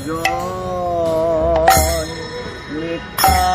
জয় নিত্যানন্দ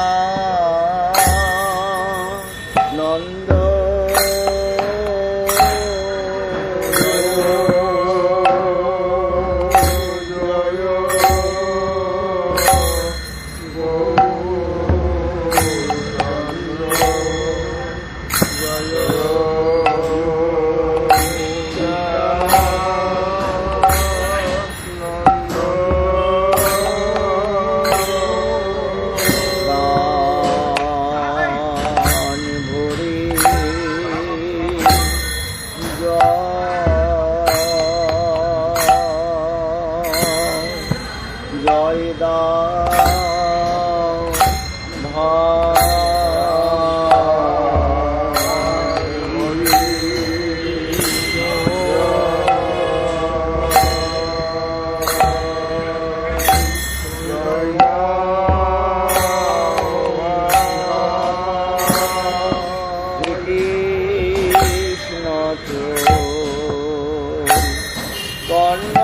জয় দাও কৃষ্ণ কর্ণ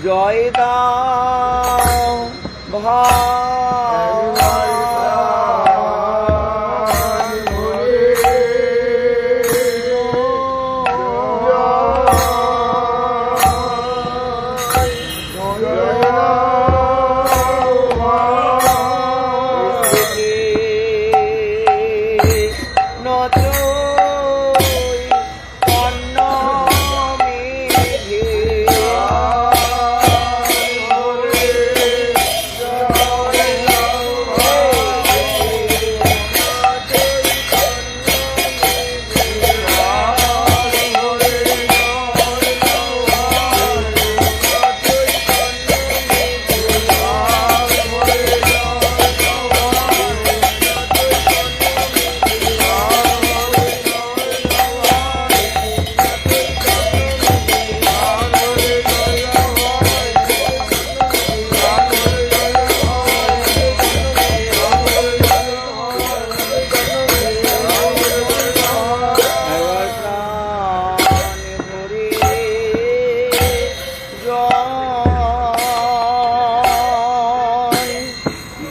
জয় দাও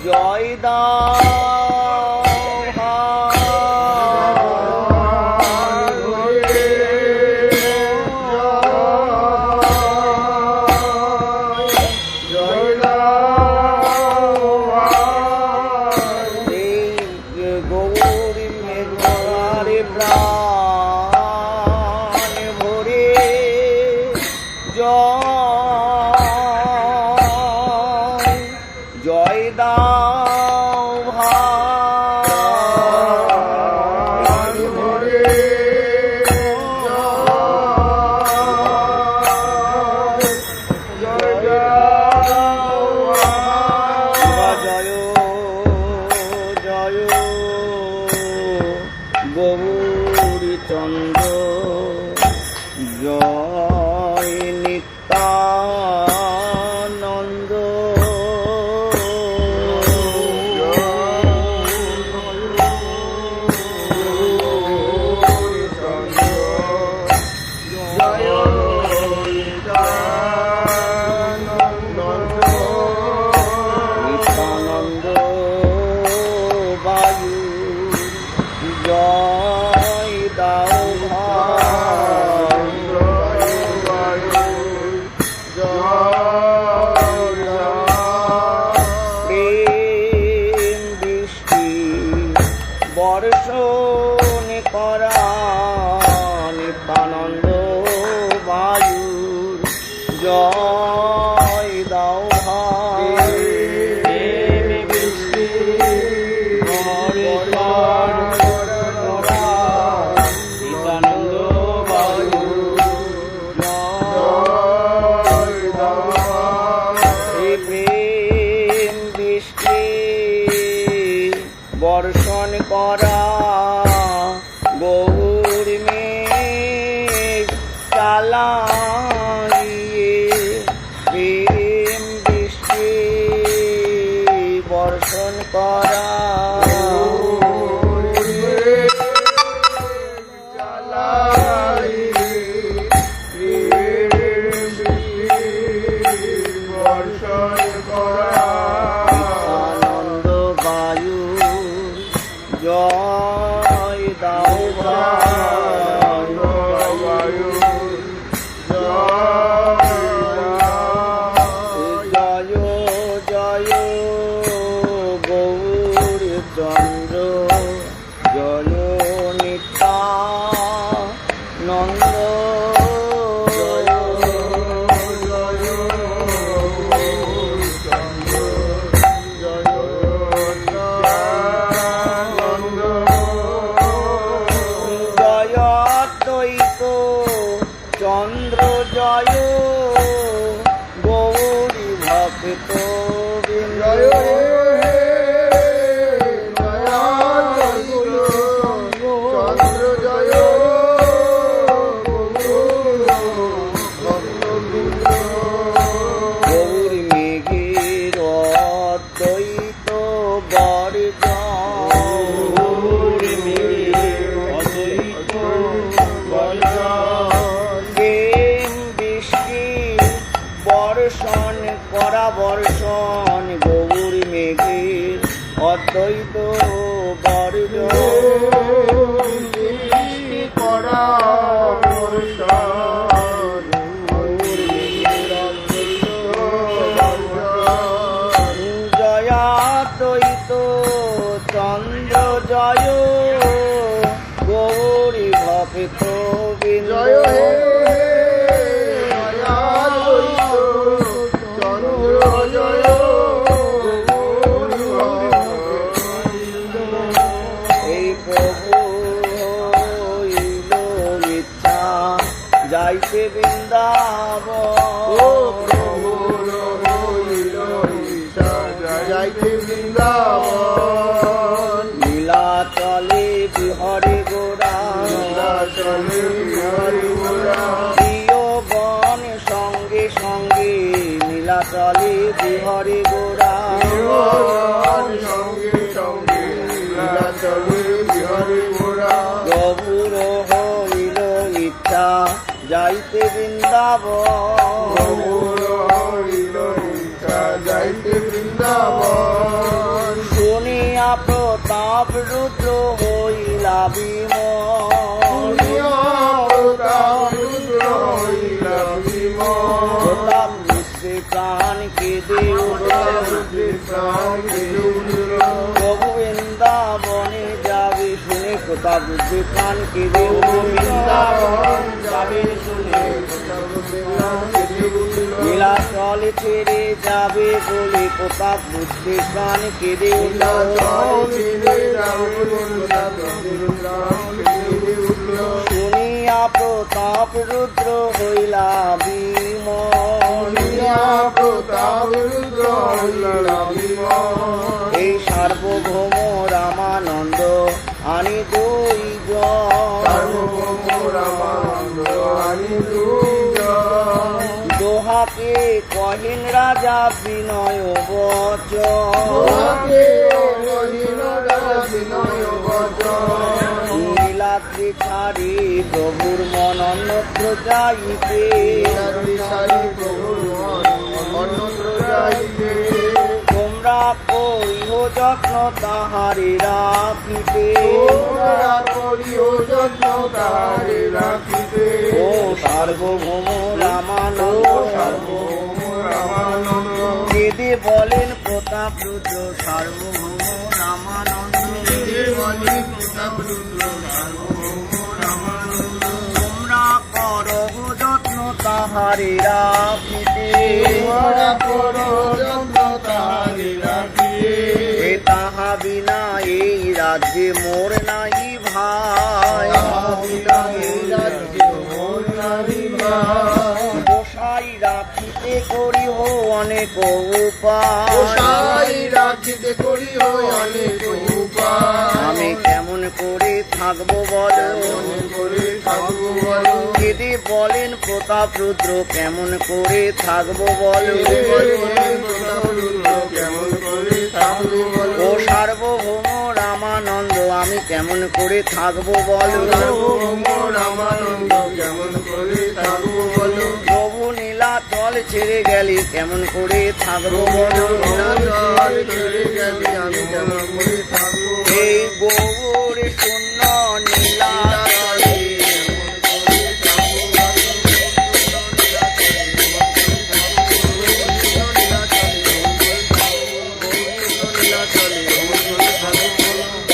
জয় গৌরী মেঘরে প্রাণ ভরে জয় দাও জয় গৌরী চন্দ্র জয় নিত্যানন্দ নিত্যানন্দ বায়ু জয় দাও প্রেম বৃষ্টি বর্ষণ করা নিত্যানন্দ বায়ু জয় দাও প্রেম বৃষ্টি বর্ষণ করা আনন্দ বায়ু জয় দাও জয় জয় গৌর চন্দ্র জয় নিত্যানন্দ জয় জয়াদ্বৈত চন্দ্র জয় গৌরী ভক্ত বিন্দু গৌরী মেঘের অদ্বৈত বর্ষণ করা বর্ষণ গৌর মেঘের অদ্বৈত জয়াদ্বৈত চন্দ্র জয় গৌরী ভক্ত বিন্দু যাইতে বৃন্দাবন নীলাচলে বিহরে গোরা প্রিয়গণ সঙ্গে সঙ্গে নীলাচলে বিহরে গোরা প্রভুর হইল ইচ্ছা যাইতে বৃন্দাবন শুনিয়া প্রতাপ রুদ্র হইলা বিমল প্রতাপ রুদ্রে প্রাণ কেঁদে প্রভু বৃন্দাবনে যাবে শুনে প্রতাপ রুদ্রে প্রাণ কেঁদে নীলাচল ছেড়ে যাবে বলে প্রতাপ রুদ্রে প্রাণ কেঁদে শুনিয়া প্রতাপ রুদ্র হইলা বিমল এই সার্বভৌম রামানন্দ আনি দুইজন দোহাকে কহিন রাজা বিনয় বচন নীলাদ্রি ছাড়ি প্রভুর মন অন্যত্র যাইতে তোমরা করিহ যত্ন তাহারে রাখিতে ও সার্বভৌম রামানন্দ কেঁদে বলেন প্রতাপ রুদ্র সার্বভৌম রামানন্দ তোমরা করহ যত্ন তাহারে রাখিতে তাহা বিনা এই রাজ্যে মোর নাই ভাই গোসাই রাখিতে করিহ অনেক উপায় আমি কেমন করে থাকবো বলো, কেমন করে থাকবো বলো, যদি বলেন প্রতাপ রুদ্র কেমন করে থাকবো বলো, কেমন করে থাকবো বলো, ও সার্বভৌম রামানন্দ আমি কেমন করে থাকবো বলো, রামানন্দ কেমন করে থাকবো বলো, প্রভু নীলাচল ছেড়ে গেলি কেমন করে থাকবো বলো, নীলাচল ছেড়ে গেলি আমি কেমন করে থাকবো, এই গৌর শূন্য নীলাচলে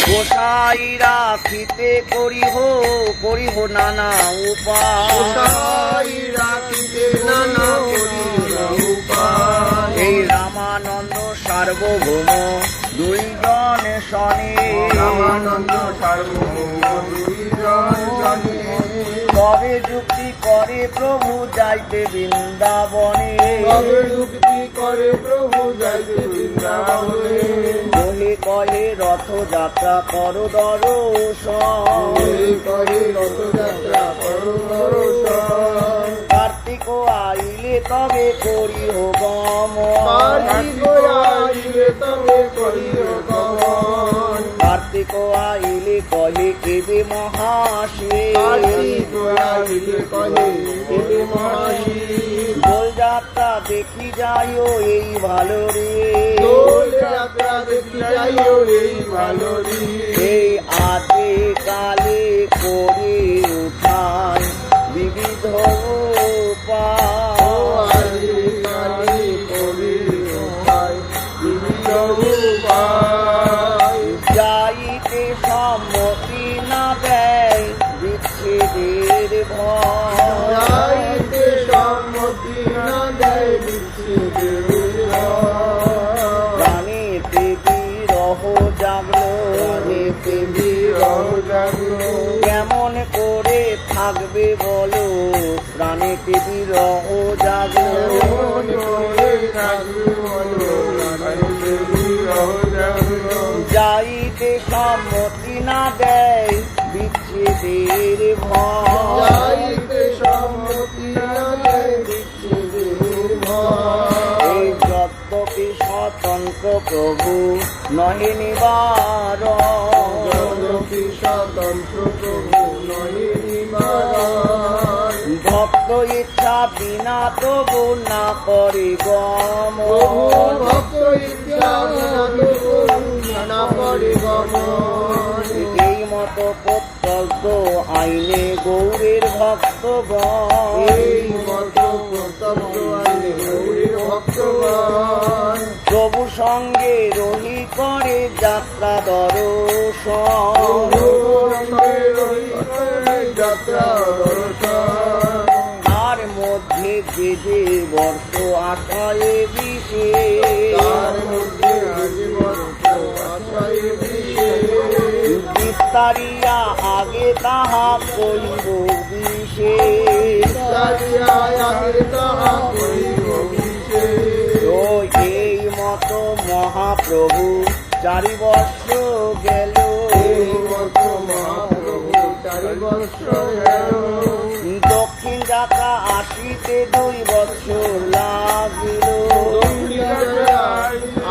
গোসাই রাখিতে করিহ নানা উপায়, রাখিতে নানা উপায়, এই রামানন্দ সার্বভৌম দুইজন শনি, রামানন্দ সার্বভৌম দুইজন জানে, তবে যুক্তি করে প্রভু যাইতে বৃন্দাবনে, তবে যুক্তি করে প্রভু যাইতে বৃন্দাবনে, কহে কহে রথযাত্রা কর দর্শন, করে রথযাত্রা করো দর্শন, কার্তিক আইলে তবে করিহ গমন, কার্তিক আইলে তবে করিও গমন, কার্তিক আইলে কহে কেবে মহাশে, কার্তিক আইলে কহে কেবে মহাশিব, দোল যাত্রা দেখি যাইও এই ভালো রে, দোল যাত্রা দেখি যাইও এই ভালো রে, এই আজে কালে করে উঠায় বিবিধ উপায়, আজি কালি করি উপায়, বিবিধ উপায়, যাইতে সম্মতি না দেয় বিচ্ছেদের ভয়, যাইতে সম্মতি না দেয় বিচ্ছেদের ভয়, প্রাণীতে বিরহ জাগলো, প্রাণীতে বিরহ জাগলো, কেমন করে থাকবে বলো, প্রাণীতে বিরহ জাগলো, কেমন করে থাকবে বলো, প্রাণীতে বিরহ জাগলো, যাইতে সম্মতি না দেয় বিচ্ছেদের ভয়, যাইতে সম্মতি না দেয় বিচ্ছেদের ভয়, এই যদ্যপি স্বতন্ত্র প্রভু নহে নিবারণ, জগতি স্বতন্ত্র প্রভু নহে নিবারণ, ভক্ত ইচ্ছা বিনা তবু না করে গম, প্রভু ভক্ত ইচ্ছা না করে গমন, এই মতো প্রত্যন্ত আইনে গৌরের ভক্তগণ, এই মতো কর্তব্য আইনে গৌরীর ভক্তগণ, প্রভু সঙ্গে রহি করে যাত্রা দর্শন, যাত্রা দর্শন, তার মধ্যে যে যে বর্ষ আশায় বিশেষ, তার মধ্যে আজি বর্ষ আশায় বিশেষ, বিস্তারিয়া আগে তাহা করিব বিশেষ, চারিয়ায় আগে তাহা করিব বিশেষ, তো এই মতো মহাপ্রভু 4 বর্ষ গেল, এই মতো মহাপ্রভু 4 বর্ষ গেল, দক্ষিণ যাত্রা আসিতে 2 বৎসর লাগিল,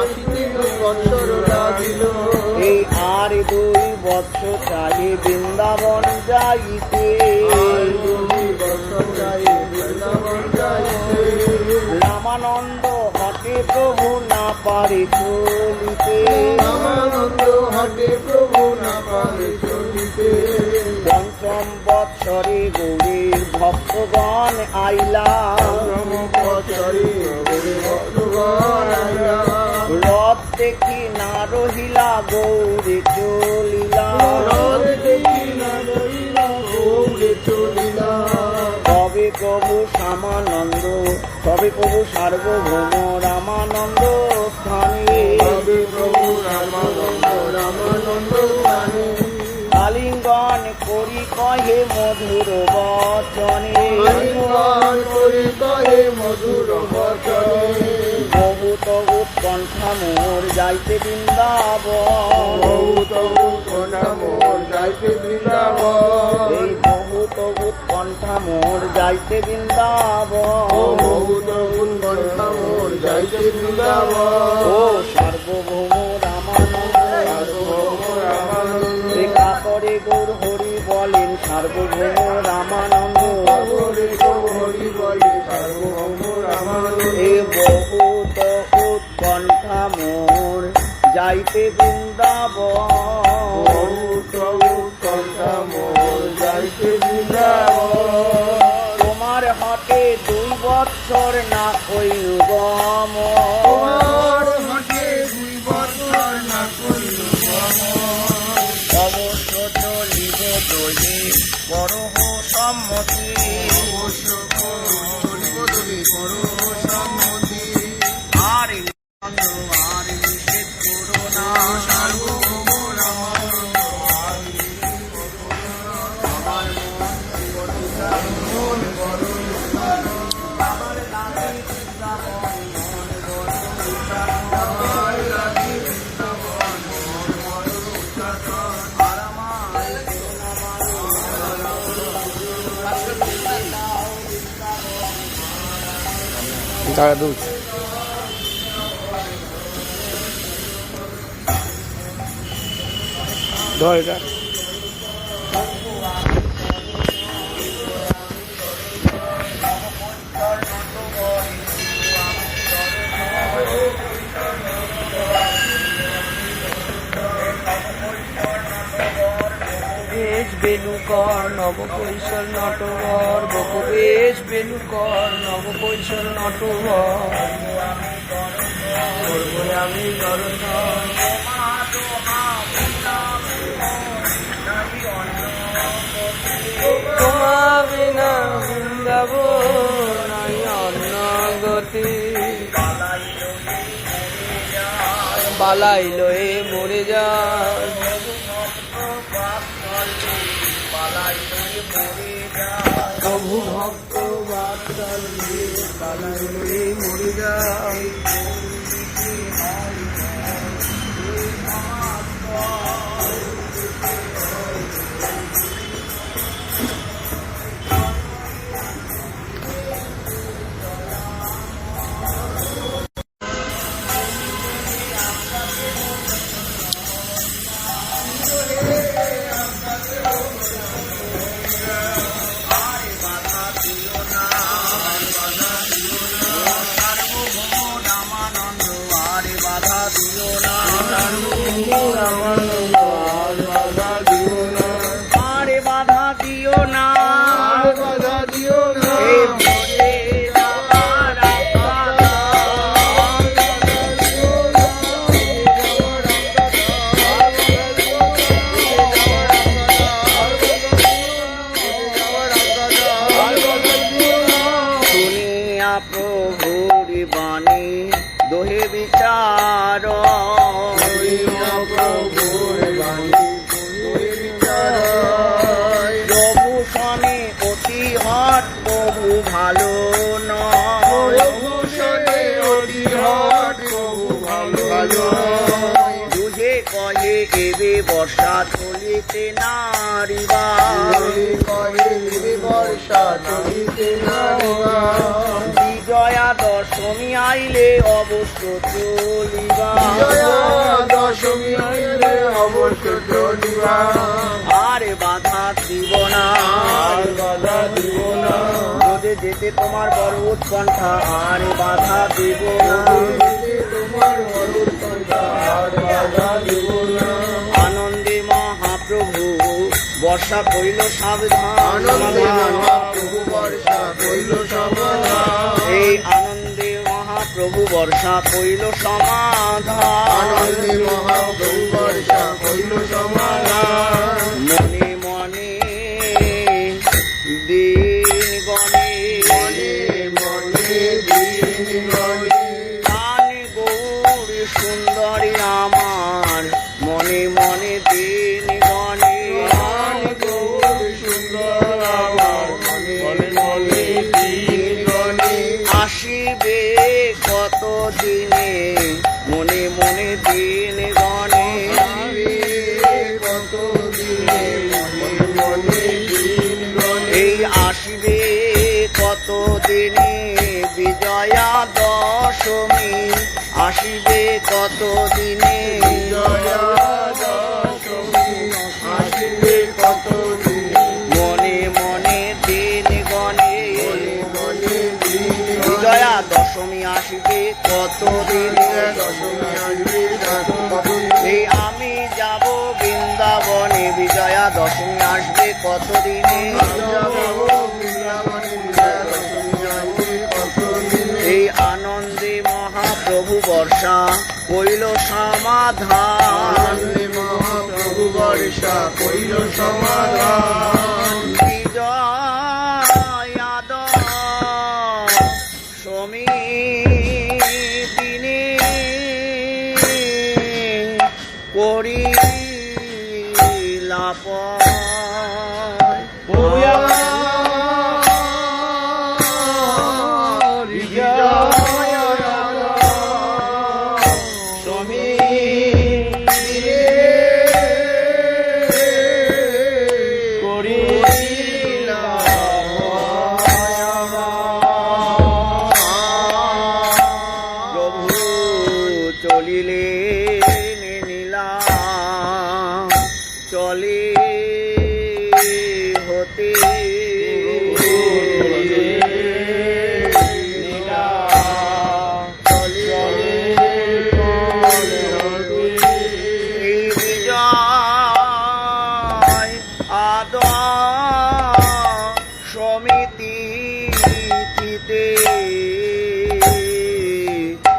আসিতে 2 বৎসর লাগিল, এই আর 2 বৎসর চাহে বৃন্দাবন যাইতে, আর 2 বৎসর যাই বৃন্দাবন যাইতে, রামানন্দ হটে প্রভু না পারে চলিতে, রামানন্দ হাটে প্রভু না পারে চলিতে, পঞ্চম বৎসরে গৌরীর ভক্তগণ আইলা, বৎসরে ভক্তগণ আইলা, রথ দেখি না রহিলা গৌরে চলিলা, রথ দেখি না রহিলা গৌরে চলিলা, তবে প্রভু শ্যামানন্দ, তবে প্রভু সার্বভৌম রামানন্দ স্থানে, তবে প্রভু রামানন্দ রামানন্দ স্থানে, আলিঙ্গন করি কহে মধুর বচনে, আলিঙ্গন করি কহে মধুর বচনে, বহুত উৎকণ্ঠা মোর যাইতে বৃন্দাবন বহুত উৎকণ্ঠা মোর যাইতে বৃন্দাবন এই বহুত উৎকণ্ঠা মোর যাইতে বৃন্দাবন বহুত উৎকণ্ঠা মোর যাইতে বৃন্দাবন ও সার্বভৌম রামানন্দ সার্বভৌম রামানন্দ রেখা করে গৌর হরি বলেন সার্বভৌম রামানন্দ হরি হরি বলে সার্বভৌম রামানন্দ এ বহুত উৎকণ্ঠা মোর যাইতে বৃন্দাবন বহুত উৎকণ্ঠা মোর যাইতে বৃন্দাবন তোমার হাতে 2 বৎসর না কইল গম তোমার হাতে 2 বছর না কইল অবশ্য চলিব দোলে বড় সম্মতি অবশ্য করিব তুমি করো সম্মতি আর আর নিষেধ করো না সার্বভৌম রামানন্দ আমার মন আমার নামে বৃন্দাবন মন বড় আমার লাগি আর আমার দাঁড়া দুধ ধর এটা বেশ বেলুকর নবকৈশল নটবর বকবেশ বেলুকর নবকৈশল নটবর করবো আমি দর্শন তোমা বিনা বৃন্দাব নাই অন্য গতি বালাইল এ মরে যায় প্রভু ভক্ত বাৎসল্যে বালাইলে মরে যায় রামানন্দ আর বাধা দিও না আরে বাধা দিও না আর বাধা দিও না এ ভোলে যাবার রাস্তা শুনিয়া প্রভুর বাণী দোহে বিচার প্রভুর বাণী বিচার প্রভু স্বামী অতি হট প্রভু ভালো নয় ভূষণে অতি হট প্রভু ভালো ভালো বুঝে কহে এবে বর্ষা চলিতে নারিবা কহে বর্ষা চলিতে নারিবা বিজয়া দশমী আইলে অবশ্য চলিবা দশমী আইলে অবশ্য চলিবা আরে বাধা দিব না আর বাধা দিব না যদি যেতে তোমার বড় উৎকণ্ঠা আরে বাধা দিব না তোমার মরুৎকণ্ঠা আর বাধা দিব না আনন্দে মহাপ্রভু বর্ষা কইল সাবধান আনন্দে মহাপ্রভু বর্ষা কইল সমাধান এই আনন্দে মহাপ্রভু বর্ষা কইল সমাধান আনন্দে মহাপ্রভু বর্ষা কইল সমাধান মনে মনে দিন গণে মনে মনে দিন গণে প্রাণ গৌর সুন্দরী আমার মনে মনে দিন গণে প্রাণ গৌর সুন্দর আমার মনে মনে দিন গণে আসিবে কত দিনে মনে মনে বিজয়া দশমী আসিবে কত দিনে বিজয়া দশমী আসিবে কত দিনে মনে মনে দিন গণে মনে দিন বিজয়া দশমী আসিবে কত দিনে দশমী আসবে কত এই আমি যাব বৃন্দাবনে বিজয়া দশমী আসবে কত দিনে এই আনন্দে মহাপ্রভু বর্ষা কইল সমাধান মহাপ্রভু বর্ষা কইল সমাধান বিজয়া দশমী দিনে করিলা চলিলেন নীলা চলে হতে নীলা এই বিজয় আদ সমিতি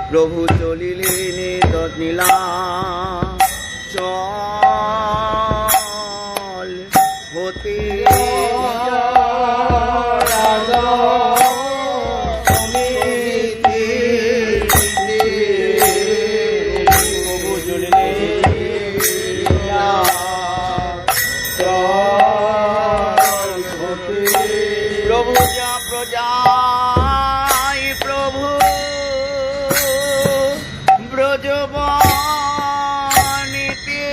প্রভু চলিলেন নীলা চল হতে প্রভু চলিলেন নীলা চল হতে প্রভু যা প্রজায় প্রভু ব্রজবাণীতে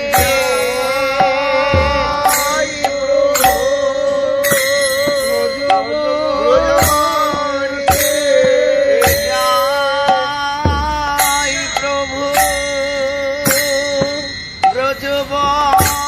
যাই প্রভু ব্রজবাণীতে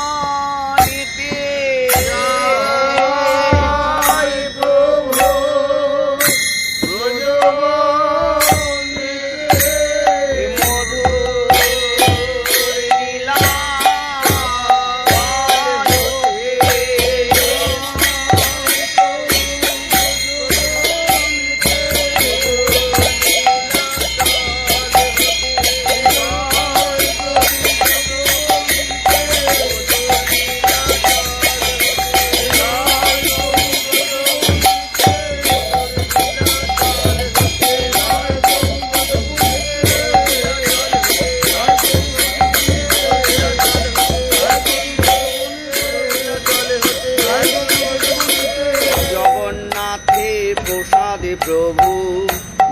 প্রসাদে প্রভু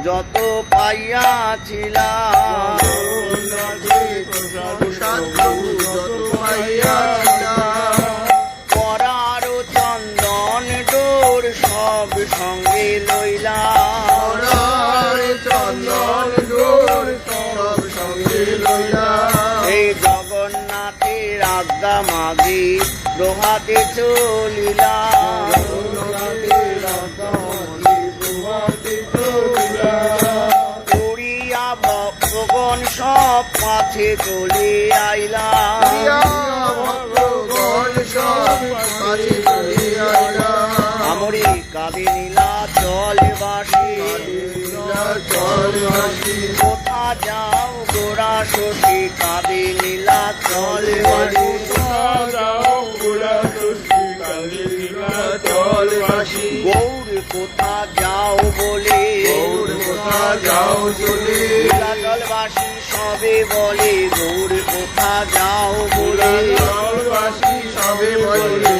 যত পাইয়াছিলাম পরার চন্দন ডোর সব সঙ্গে লইলাম চন্দন ডোর সব সঙ্গে লইলাম এই জগন্নাথের আজ্ঞা মাগে প্রভাতে চলিলাম করিয়া ভক্তগণ সব পাছে চলে আইলাম আমরি কাঁদে নীলা চলবাসী কোথা যাও গোরা শশী কাঁদে নীলা চলবাসী গৌর কোথা যাও বলে যাও চলে নীলা জলবাসী সবে বলে গৌর কোথা যাও বলে সবে বলে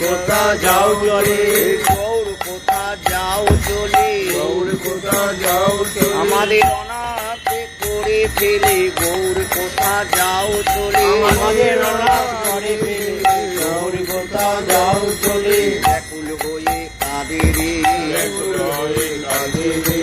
কোথা যাও চলে গৌর কোথা যাও চলে গৌর কোথা যাও চলে আমাদের অনাথে করে ফেলে গৌর কোথা যাও চলে আমাদের অনাথ করে ফেলে গৌর কোথা যাও চলে ব্যাকুল হয়ে কাঁদে রে ব্যাকুল হয়ে কাঁদে রে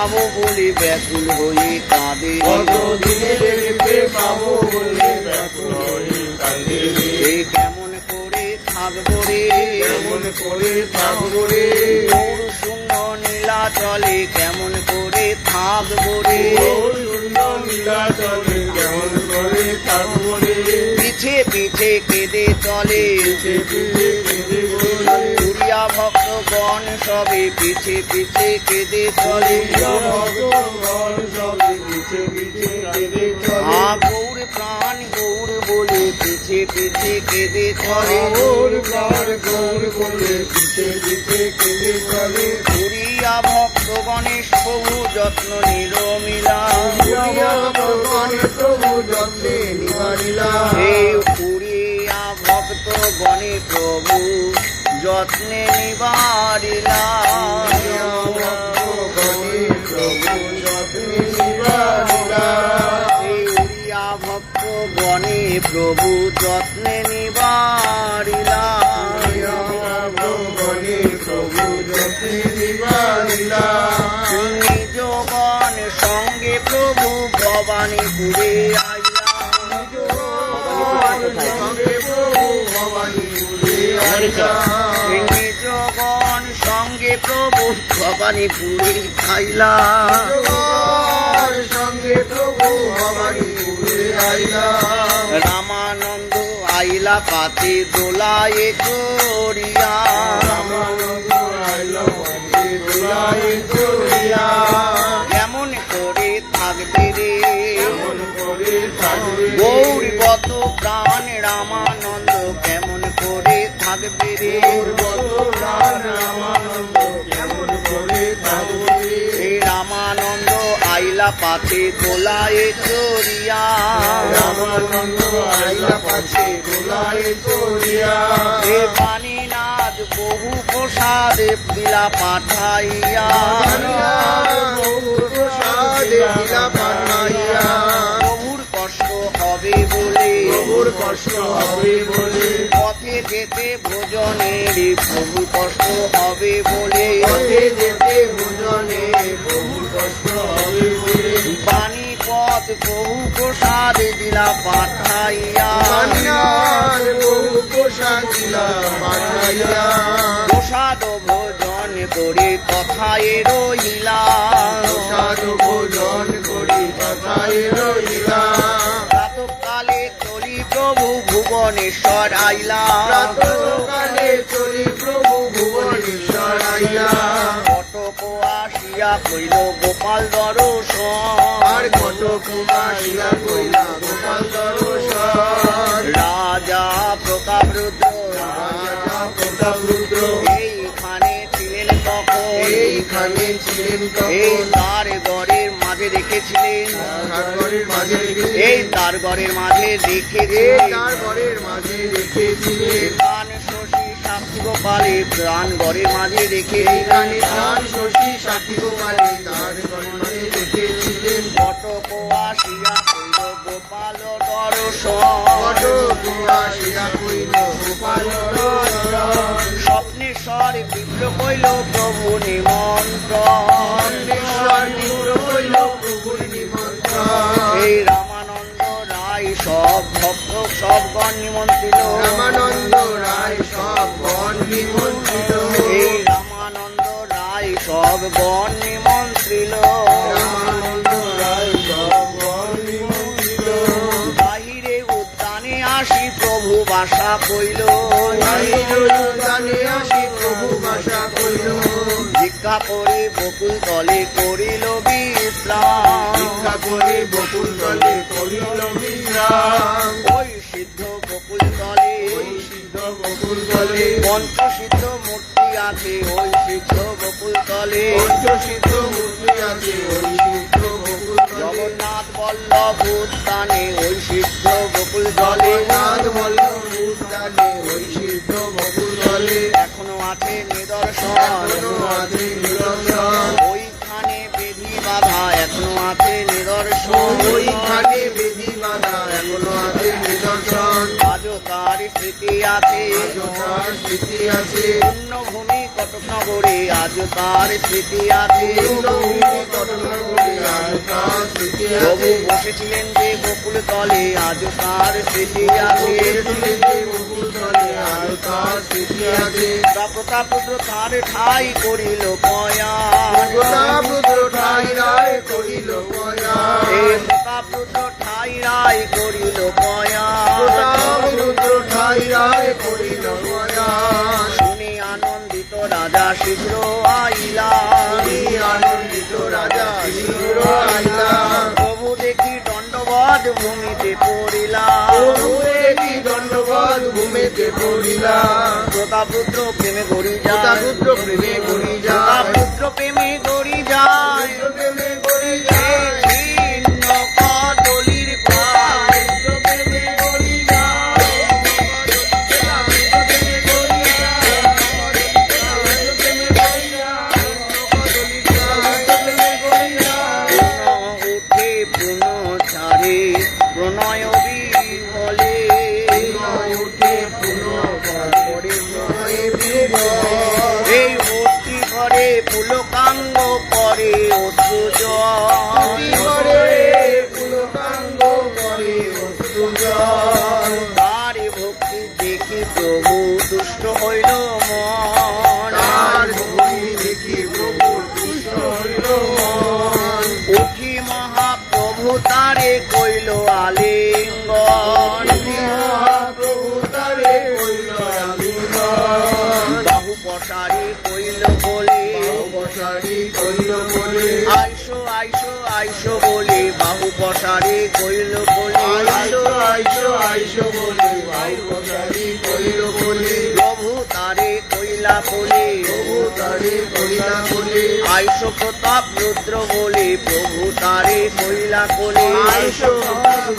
পাবো বলে ব্যাকুল হয়ে কাঁদে কতদিনে দেখতে পাবো বলে ব্যাকুল হয়ে কাঁদে রে। এই কেমন করে থাকবো রে কেমন করে থাকবো রে, গৌর শূন্য নীলাচলে কেমন করে থাকবো রে ওর শূন্য নীলাচলে কেমন করে থাকবো রে। পিছে পিছে কেঁদে চলে পিছে পিছে কেঁদে চলে, পুরিয়া ভক্তগণ সবে পিছে পিছে কেঁদে চলে ভগবান সবে পিছে পিছে কেঁদে চলে। গৌর প্রাণ গৌর বলে পিছে পিছে কেঁদে চলে গৌর প্রাণ গৌর বলে পিছে পিছে কেঁদে চলে। পুরিয়া ভক্ত গণেশ প্রভু যত্ন নিরমিলা ভগবানের প্রভু যত্নে নিবারিলা, সেই পুরিয়া ভক্ত গণে প্রভু যত্নে নিবারিলা ভগবানের প্রভু যত্নে নিবারিলা। সেই উড়িয়া ভক্ত গণে প্রভু যত্নে নিবারিলা ভগবানের প্রভু যত্নে নিবারিলা। নিজগণ সঙ্গে প্রভু ভবানীপুরে আইলা সঙ্গে প্রভু ভবানীপুরে আইলা। নিজগণ সঙ্গে প্রভু ভবানীপুরে খাইলা ভগবান সঙ্গে প্রভু ভবানীপুরে আইলা। রামানন্দ আইলা পাতে দোলায়ে করিয়া রামানন্দ আইলা পাতে দোলায়ে চড়িয়া, কেমন করে থাকবে রে কেমন করে থাকবে রে। গৌরগত প্রাণ রামানন্দ কেমন করে থাকবে রে গৌরগত প্রাণ রামানন্দ কেমন করে থাকবে রে। এই রামানন্দ আইলা পাতে দোলায়ে চড়িয়া রামানন্দ আইলা পাছে দোলায়ে চড়িয়া, হে পানিনাথ বহু প্রসাদ দিলা পাঠাইয়া বহু প্রসাদে দিলা পাঠাইয়া। প্রভুর কষ্ট হবে বলে প্রভুর কষ্ট হবে বলে, পথে যেতে ভোজনের প্রভু কষ্ট হবে বলে পথে যেতে ভোজনে প্রভুর কষ্ট হবে বলে। পানি পথ বহু প্রসাদ দিলা পাঠাইয়া পানিনাথ বহু প্রসাদ দিলা পাঠাইয়া, প্রসাদ ভোজন করে কথায় রহিলা প্রসাদ ভোজন করি কথায় রহিলা। প্রাতকালে চলি প্রভু ভুবনেশ্বর আইলা প্রাতঃকালে চলি প্রভু ভুবনেশ্বর আইলা, কটক আসিয়া কইল গোপাল দর্শন আর কটক আসিয়া কইলা গোপাল দর্শন। রাজা প্রতাপ রুদ্র রাজা প্রতাপ রুদ্র এইখানে ছিলেন তখন এইখানে ছিলেন এই তখন, তার গড়ের মাঝে রেখেছিলেন তারঘরের মাঝে রেখেছিলেন। এই তার গড়ের মাঝে এই রেখেছিলেন তার ঘরের মাঝে রেখেছিলেন। প্রাণ শশী সাক্ষী গোপালে প্রাণ গড়ের মাঝে এইখানে রেখেছিলেন তার শশী সাথী গোপালে তার ঘরের মাঝে রেখেছিলেন। কটক আসিয়া কইল গোপাল দর্শন কটক আসিয়া কইল গোপাল দর্শন। স্বপ্নেশ্বর বিপ্র কইল প্রভু নিমন্ত্রণ ঈশ্বর নিম্ন কইল প্রভুর নিমন্ত্রণ। এই রামানন্দ রায় সব ভক্ত সবগণ নিমন্ত্রিত রামানন্দ রায় সব গণ নিমন্ত্রিত। এই রামানন্দ রায় সব গণ নিমন্ত্রিত রামানন্দ রায় সব গণ নিমন্ত্রিত। বাহিরে উদ্যানে আসি প্রভু বাসা কইল উদ্যানে আসি প্রভু বাসা কইল। ভিক্ষা করে বকুল তলে করিল বিশ্রাম ভিক্ষা করে বকুল তলে করিল বিশ্রাম। ওই সিদ্ধ বকুল তলে ওই সিদ্ধ বকুল তলে পঞ্চসিদ্ধ মূর্তি আছে ওই সিদ্ধ বকুল তলে পঞ্চসিদ্ধ মূর্তি আছে ওই সিদ্ধ বকুল তলে। জগন্নাথ বল্লভ উদ্যানে ওই সিদ্ধ বকুল তলে জগন্নাথ বল্লভ উদ্যানে ওই সিদ্ধ বকুল তলে এখনো আছে নিদর্শন এখনো আছে নিদর্শন। ওইখানে বেধি বাধা এখনো আছে নিদর্শন ওইখানে বেদি বাঁধা এখনো আছে নিদর্শন। আজও তার স্মৃতি আছে, তার স্মৃতি আছে, পুণ্যভূমি কটক নগরে আজ তার স্মৃতি আছে। ঘটনাগুলি আজ তার স্মৃতি প্রভু আছে, বসেছিলেন যে বকুল তলে আজ তার স্মৃতি আছে। আজ তার স্মৃতি আছে, প্রতাপরুদ্র তার ঠাই করিল পয়ান, প্রতাপরুদ্র ঠাই রায় করিল পয়ান, হে প্রতাপরুদ্র ঠাই রায় করিল পয়ান। প্রতাপরুদ্র ঠাই রায় করিল পয়ান, শুনি আনন্দিত রাজা শীঘ্র আইলা, আনন্দিত রাজা শীঘ্র আইলা, প্রভু দেখি দণ্ডবধ ভূমিতে পড়িলা, কি দণ্ডবাদ ভূমিতে পড়িলা, প্রতাপরুদ্র প্রেমে গড়ি যায়, প্রতাপরুদ্র প্রেমে গড়ি যায়, প্রতাপরুদ্র প্রেমে গড়ি যায়। প্রেমে গড়ি যায়, ছিন্ন কদলির পায়, প্রেমে গড়ি যায়, পুনঃ উঠে পুনঃ ছাড়ে প্রণয় বিহলে, উঠে এই অস্থি ঘরে পুলকাঙ্গ পরে অশ্রুজল, পুলকাঙ্গ করে অশ্রুজল, তার ভক্তি দেখি প্রভু দুষ্ট হইল মন, তার ভূমি দেখি প্রভু তুষ্ট হইল মন, উঠি মহাপ্রভু তারে কইল আলিঙ্গন, প্রভু তারে কইল আলিঙ্গন, বাহু পসারি কইল বলে, বসারি কইল বলে, আইসো আইসো আইসো বলে, বাহু পসারি কইল বলে, আইসো আইসো আইসো বলে, ভাই বসারি কইল বলে, প্রভু তারে কইলা বলে, প্রভু তারে কইলা বলে, আইসো প্রতাপ রুদ্র বলে, প্রভু তারে কইলা বলে, আইসো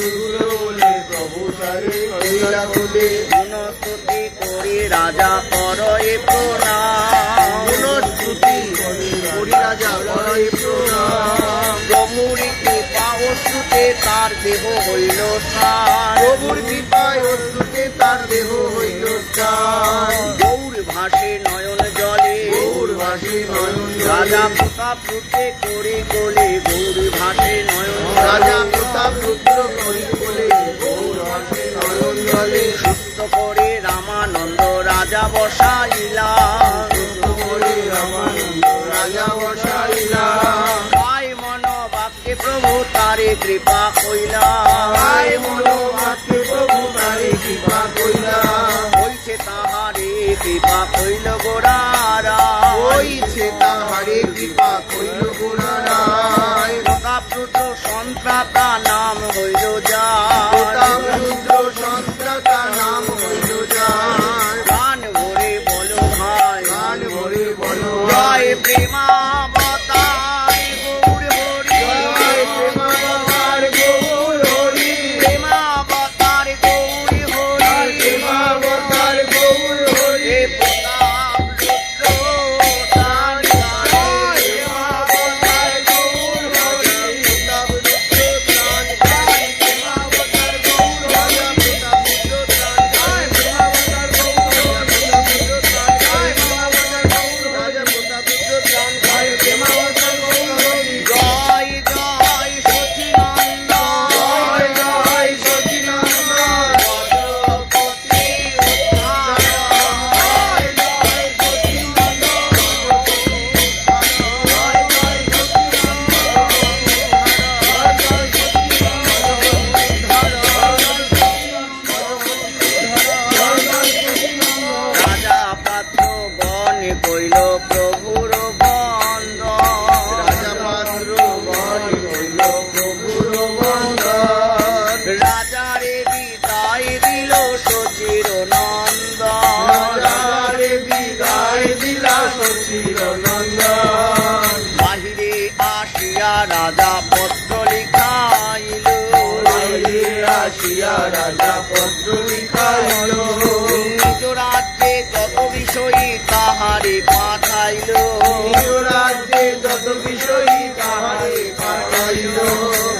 রুদ্র বলে, প্রভু তারে কইলা বলে, গুণস্তুতি করি রাজা করয়ে প্রণাম, গুণস্তুতি করি রাজা বড়ই প্রণাম, প্রভুর কৃপা অশ্রুতে তার দেহ হইল স্থান, প্রভুর কৃপায় অশ্রুতে তার দেহ হইল স্থান, গৌর ভাসে নয়ন জলে, গৌর ভাসে নয়ন রাজা জলে, প্রতাপ রুদ্রে করি গোলে, গৌর ভাসে নয়ন রাজা জলে, প্রতাপ রুদ্র করি বলে, গৌর ভাসে নয়ন জলে, সুস্থ করে রামানন্দ রাজা বসাইলা, করে রামানন্দ রাজা বসাইলা, পায় মন বাক্যে প্রভু তারে কৃপা কইলা, আয় মনোবাক্যে প্রভু তারে কৃপা কইলা, হইছে তাহারে কৃপা কইল গোড়ারা, হইছে তাহারে কৃপা কইল গুণারায়, প্রতাপরুদ্র সন্ত্রাতা নাম হইল যা, প্রতাপ রুদ্র সন্ত্রাতা নাম হইল যার, গান ভরে বলো ভাই, গান ভরে বলো জয় প্রেমাবতার গৌর হরি, জয় প্রেমাবতার গৌর হরি, প্রেমাবতার গৌর হরি, প্রেমাবতার গৌর হরি, হে প্রতাপরুদ্র তার গায়ে, প্রেমাবতার গৌর হরি, প্রতাপ রুদ্র প্রাণ গায়, প্রেমাবতার গৌর রাজা প্রতাপ রুদ্র প্রাণ গায়, প্রেমাবতার গৌর রাজা প্রতাপ রুদ্র প্রাণ গায়, প্রেমাবতার গৌর রাজা প্রতাপ রুদ্র প্রাণ গায়, প্রেমাবতার গৌর হরি, জয় জয় সচিনন্দন, জয় জয় সচিনন্দন, পতি উদ্ধার, জয় জয় রাজা পাত্র গণ কইল প্রভুর বন্দন, রাজা পাত্র গণ হইল প্রভুর বন্দন, রাজারে বিদায় দিল শচীর নন্দন, রাজারে বিদায় দিলা শশীর নন্দন, বাহিরে আসিয়া রাজা পত্র লিখাইল, বাইরে আসিয়া রাজা পত্র লিখাইল, নিজ রাজ্যে যত বিষয়ী তাহারে পাঠাইল, নিজ রাজ্যে যত বিষয়ী তাহারে পাঠাইল,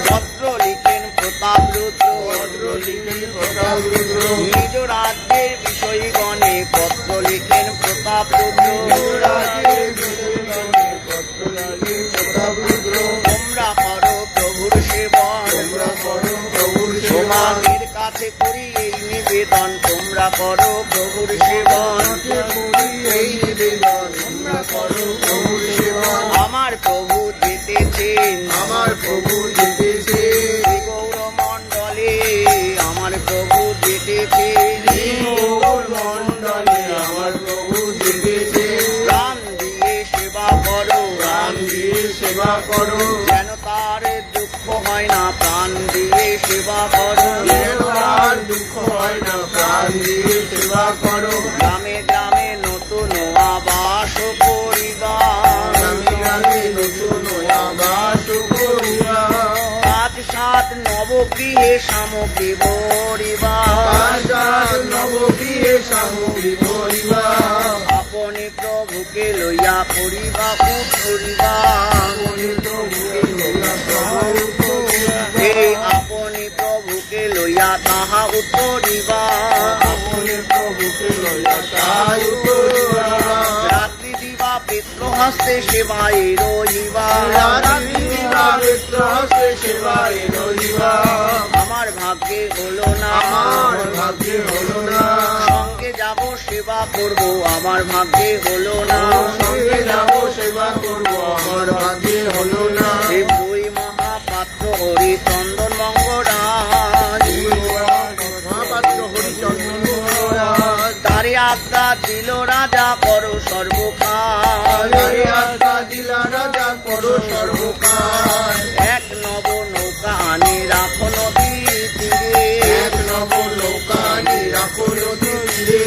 পত্র লিখেন প্রতাপরুদ্র, পত্র লিখেন প্রতাপ রুদ্র, নিজ রাজ্যের বিষয়ী চলিবে প্রতাপ রুদ্র তোমরা করো প্রভুর সেবন, তোমরা করো প্রভুর সেবা মায়ের কাছে করি এই নিবেদন, তোমরা করো প্রভুর সেবন। করি এই নিবেদন তোমরা করো প্রভুর সেবা আমার প্রভু যেতেছেন আমার প্রভু যেতেছে শ্রী গৌরমণ্ডলে, আমার প্রভু যেতেছেন গৌর মণ্ডলে আমার প্রভু যেতেছে প্রাণ দিয়ে সেবা করো, প্রাণ দিয়ে সেবা করো যেন তার দুঃখ হয় না, প্রাণ দিয়ে সেবা করো। যেন আর দুঃখ হয় না প্রাণ দিয়ে সেবা করো গ্রামে গ্রামে নতুন আবাস পরিবার, গ্রামে গ্রামে নতুন আবাস করিবা পাঁচ সাত নবগৃহে সামগ্রী ভরিবার, আশার নবগৃহে সামগ্রী ভরিবা আপনি প্রভুকে লইয়া পরিবা উঠরিবা, মনে প্রভুকে লইয়া প্রভু করিবা এই আপনি প্রভুকে লইয়া তাহা উঠরিবা। মনে প্রভুকে লইয়া তাই করিবা রাত্রি দিবা পিতৃ হস্তে সেবায় রহিবা, রাত্রি দিবা মিত্র হস্তে সেবায় রহিবা আমার ভাগ্যে হলো না, আমার ভাগ্যে হলো না সঙ্গে যাব সেবা করব, আমার ভাগ্যে হলো না। সঙ্গে যাব সেবা করব আমার ভাগ্যে হলো না এই দুই মহাপাত্র হরি চন্দন মঙ্গরাজ, মহাপাত্র হরিচন্দ্র মহারাজ তারে আজ্ঞা দিল রাজা করো সর্বকাল, আরে আজ্ঞা দিলা রাজা করো সর্বকাল এক নব নৌকা আনি রাখো নদীর তীরে, এক নব নৌকানি রাখো নদী তীরে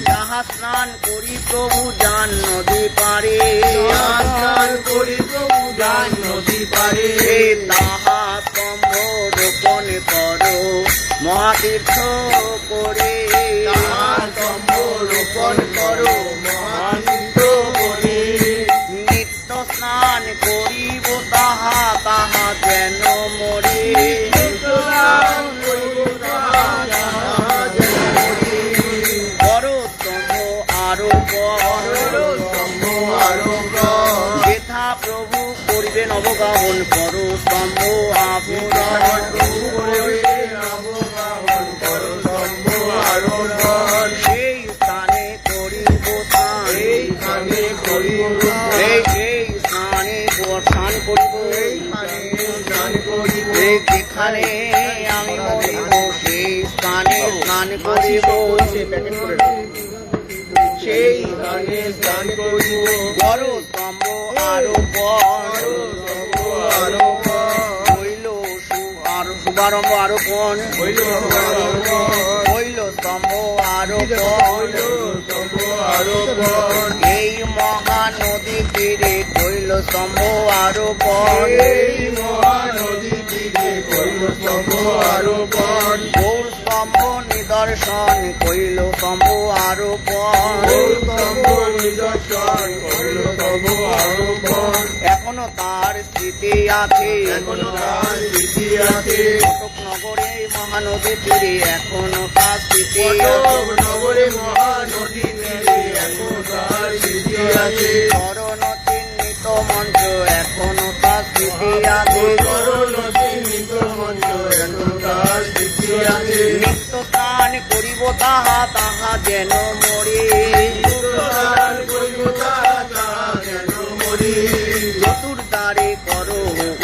যাহা স্নান করি প্রভু যান নদী পারে, স্নান করি প্রভু যান নদী পারে হে তাহা স্তম্ভ রোপণ করো মহাতীর্থ করে, তাহার স্তম্ভ রোপণ করো মহাতীর্থ করে নিত্য স্নান করিব তাহা তাহা যেন মরে, স্নান করিব তাহা তাহা যেন মরে। বড় স্তম্ভ আরো বড় স্তম্ভ আরোহণ যেথা প্রভু করিবে নবগাহন, পর স্তম্ভ আবরণ প্রভু করবে নবগাহন করো স্তম্ভ আরোহণ সেই স্থানে করিব স্নান, এইখানে করিব এই স্থানে স্নান করিব, এইখানে স্নান করিব এই যেখানে আমি মরিব সেই স্থানে স্নান করিব, সেই স্থানে স্নান করিব বড় স্তম্ভ আরোপণ আরোহণ হইল শুভারম্ভ আরোপণ, হইল হইল স্তম্ভ আরোপণ, স্তম্ভ আরোহণ এই মহানদী তীরে কইল স্তম্ভ আরোপণ, এই মহানদী তীরে কইল স্তম্ভ আরোহণ গৌর স্তম্ভ নিদর্শন কইল স্তম্ভ আরোপণ, স্তম্ভ নিদর্শন কইল স্তম্ভ আরোহণ এখনো তার স্মৃতি আছে, এখনো তার স্মৃতি আছে কটক নগরে মহানদী তীরে এখনো তার স্মৃতি কটক আছে, নগরে মহানদী তীরে এখনো তার স্মৃতি আছে চরণ চিহ্নিত মঞ্চ এখনো তার স্মৃতি আছে, চরণ চিহ্নিত মঞ্চ এখনো তার স্মৃতি আছে নিত্য স্নান করিব তাহা তাহা যেন মরে, স্নান করিব তাহা তাহা যেন মরি চতুর্দ্বারে করো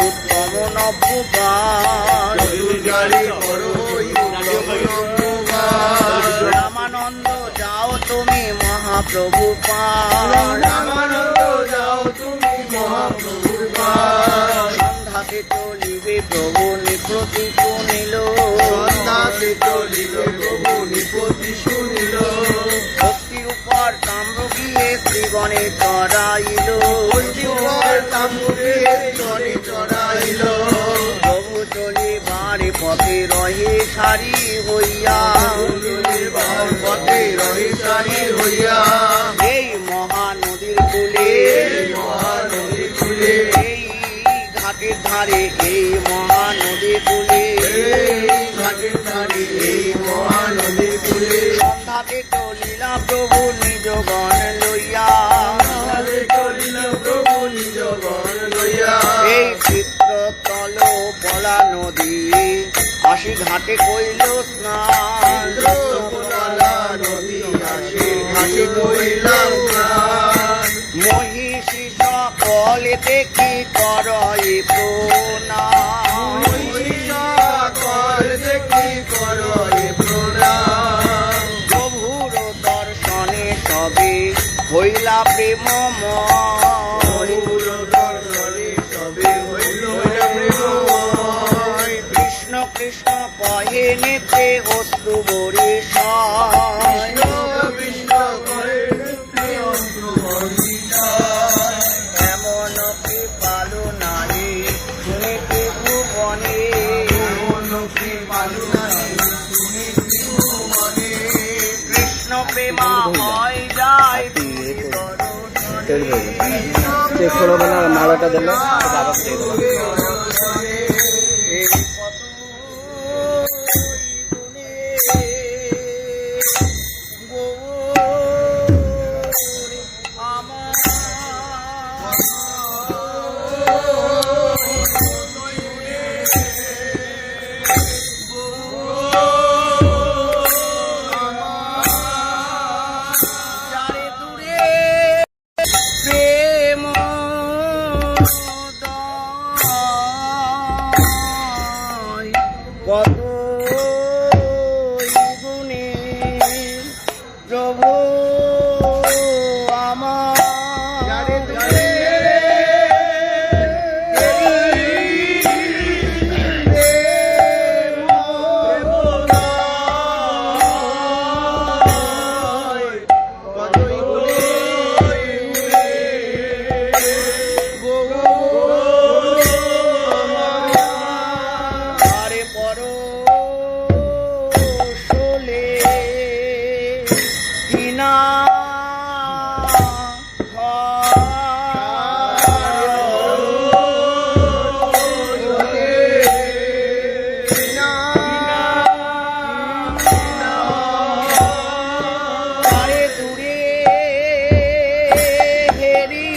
উত্তম নব্যগান, চতুর্দ্বারে করো উত্তম নবগান। রামানন্দ যাও তুমি মহাপ্রভু পার, রামানন্দ যাও তুমি মহাপ্রভুর পার সন্ধ্যাতে চলিবে প্রভু নিপ্রতি শুনিল, সন্ধ্যাতে চলিল প্রভু নিপতি শুনিল ভক্তির উপর তাম্র গিয়ে শ্রীগণে চড়াইল, পশ্চিমবঙ্গের তাম্বুরে জনে চড়াইল প্রভু চলিবারে পথে রহে সারি হইয়া, পথে রহি সারি হইয়া এই মহানদীর কূলে, এই মহানদী কূলে এই ঘাটের ধারে এই মহানদী কূলে, এই ঘাটের ধারে এই মহানদী কূলে সন্ধ্যাতে চলিলা প্রভু নিজ গণ লইয়া, চলিল প্রভু নিজ গণ নদী আসি ঘাটে কইল স্নান চন্দ্রকোনা নদী আসে ঘাটে কইলাম স্নান মহিষী সকলে দেখি করই প্রণাম কর দেখি করয়ে প্রণাম প্রভুর দর্শনে সবে হইলা প্রেমময় প্রভুর দর্শনে সবে হইল প্রেমময় কৃষ্ণ কৃষ্ণ কহে নেত্রে অশ্রু বরিশায় কৃষ্ণ করে অশ্রু বর্ষিতায় এমন কৃপালু নাহি শুনিতে ভুবনে কৃষ্ণ প্রেমা হয় যায় চেক করবে না মালাটা দিলে বাবা দিয়ে দেবো এই কত গুণে গৌর আমার যারে দূরে প্রেম দয় কত গুণে প্রভু আমার যারে দূরে আরে পরশোলে কিনা আরে দূরে হেরি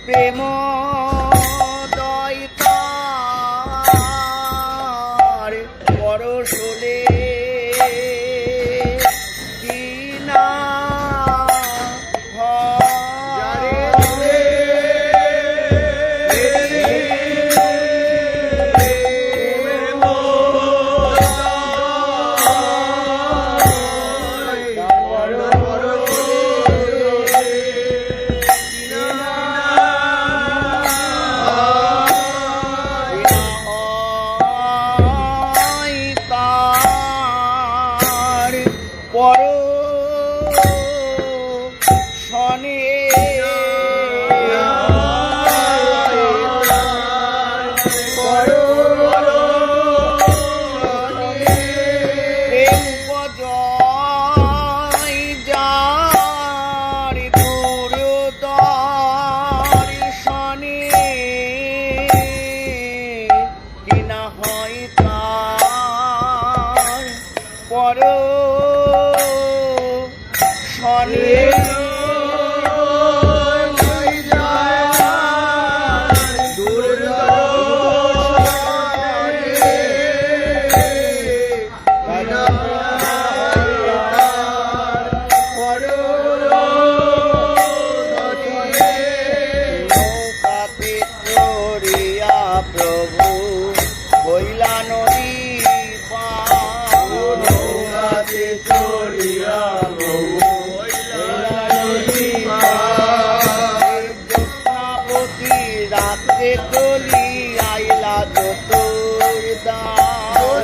প্রেম দয়তার পরশোলে কিনা তার পর শনে প্রেম জয় যার দূরদর্শনে কিনা হয় তার পর শনে নৌকাতে চড়িয়া প্রভু হইলা নদী পার চড়িয়া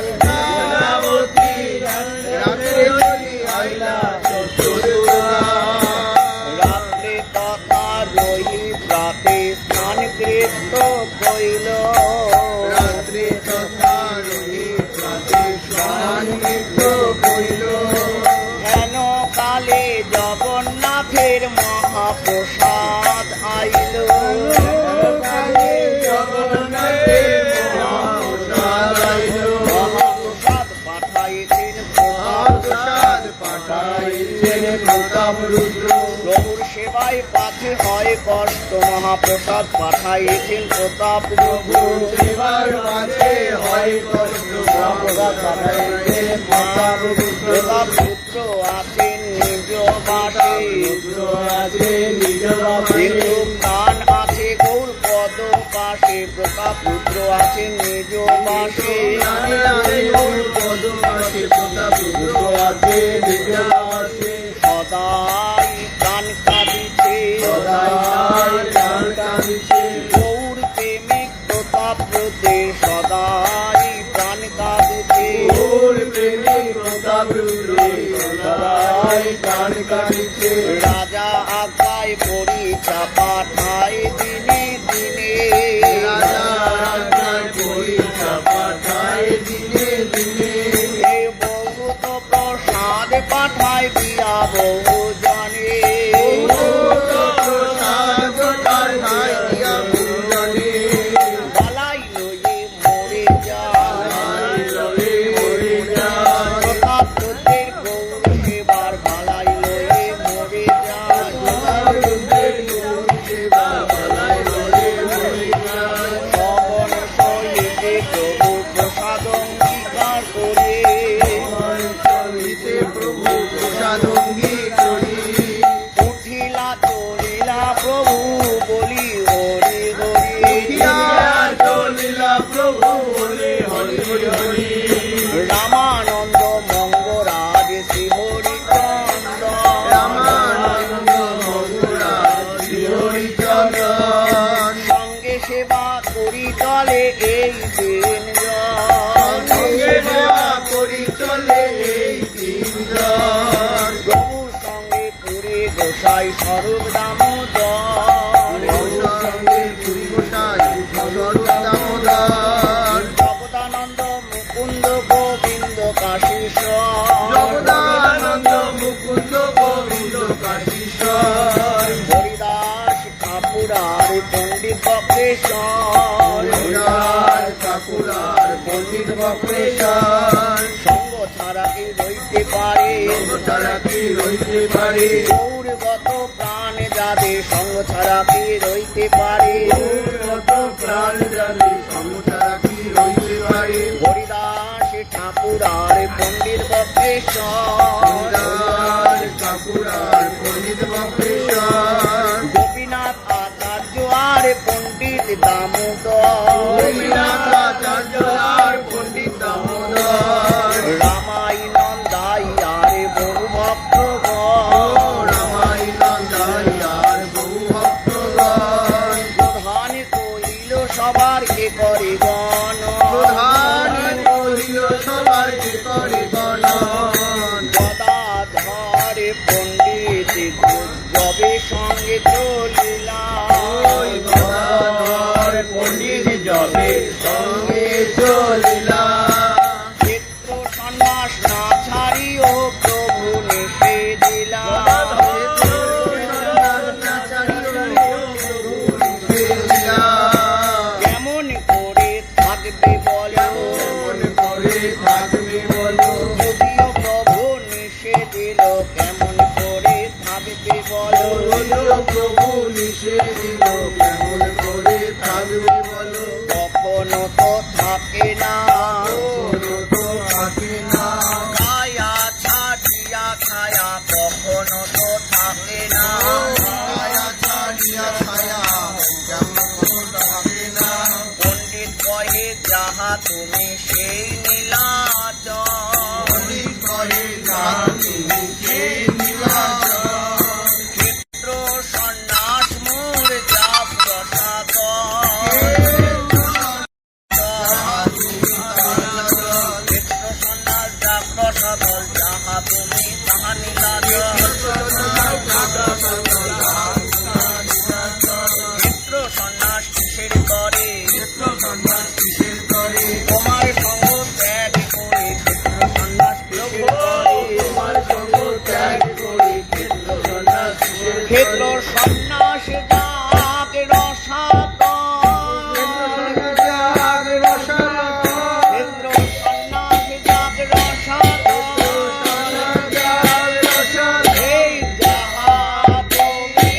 জ্যোৎস্নাবতী রাত্রে কলি আইলা চতুর্দার রাত্রে তথা রহি প্রাতে স্নান কৃষ্ণ কইল রাত্রে তথা রহি প্রাতে স্নান কইল হেন কালে জগন্নাথের মহাপ্রসাদ আইল মহাপ্রসাদ পাঠাইছেন প্রতাপ রুদ্র প্রভুর সেবা সেবায় পাছে হয় কষ্ট মহাপ্রসাদ পাঠাইছেন প্রতাপ প্রভু সেবার মাঝে হয় কষ্ট মহাপ্রসাদ পাঠাইছেন প্রতাপ প্রতাপ পুত্র আছেন নিজ বাসে আছে নিজ হিন্দু প্রাণ আছে গৌর পদ পাশে প্রতাপ পুত্র আছেন নিজ বাসে সদাই প্রাণ কাঁদিছে গৌর প্রেমিক প্রতাপ রুদ্রের সদাই প্রাণ কাঁদিছে রাজা আজ্ঞায় পরীক্ষা পাঠায় দিনে দিনে এ বহু তো প্রসাদ পাঠায় দিয়া বহু জানে বালাই লয়ে মরে যায় প্রতাপ রুদ্রের গৌর সেবার বালাই লয়ে মরে যায় শ্রবণ সহিতে প্রভু প্রসাদ অঙ্গীকার করে উঠিলা চলিলা প্রভু বলি হরি হরি রামানন্দ মঙ্গরাজ শ্রী হরিচন্দ্র সঙ্গে সেবা করি চলে এই দিন প্রভুর সঙ্গে পুরে গোসাই স্বরূপ দামোদর জগদানন্দ মুকুন্দ গোবিন্দ কাশীশ্বর হরিদাস ঠাকুরার পণ্ডিত বক্রেশ্বর সঙ্গ ছাড়া কি রইতে পারে গৌরগত প্রাণ যাদের সঙ্গ ছাড়া কি রইতে পারে হরিদাস ঠাকুরার পণ্ডিত বক্রেশ্বর গোপীনাথ আচার্য আর পণ্ডিত দামোদর রামাই নন্দাই আর বহু ভক্তগণ প্রধান কইল সবার কে করে গণ গদাধর পণ্ডিত যবে সঙ্গে চলিলা ক্ষেত্র সন্ন্যাস না ছাড়িও প্রভু নিষে দিলা কেমন করে থাকবে বলো যদিও প্রভু নিষে দিল কেমন করে থাকবে বলো কখনো তো থাকে না খায়া ছাড়িয়া খায়া কখনো তো থাকে না পণ্ডিত কহে যাহা তুমি সেই নীলাচল ক্ষেত্র সন্ন্যাস মোর যা প্রসাদ ক্ষেত্র সন্ন্যাস যা প্রসাদ যাহা তুমি তাহা ক্ষেত্র সন্ন্যাস কিসের করে তোমার সঙ্গ ত্যাগ করে ক্ষেত্র সন্ন্যাস ক্ষেত্র সন্ন্যাস যাগ রসাত ক্ষেত্র সন্ন্যাস যাগ রসাত এই যাহা তুমি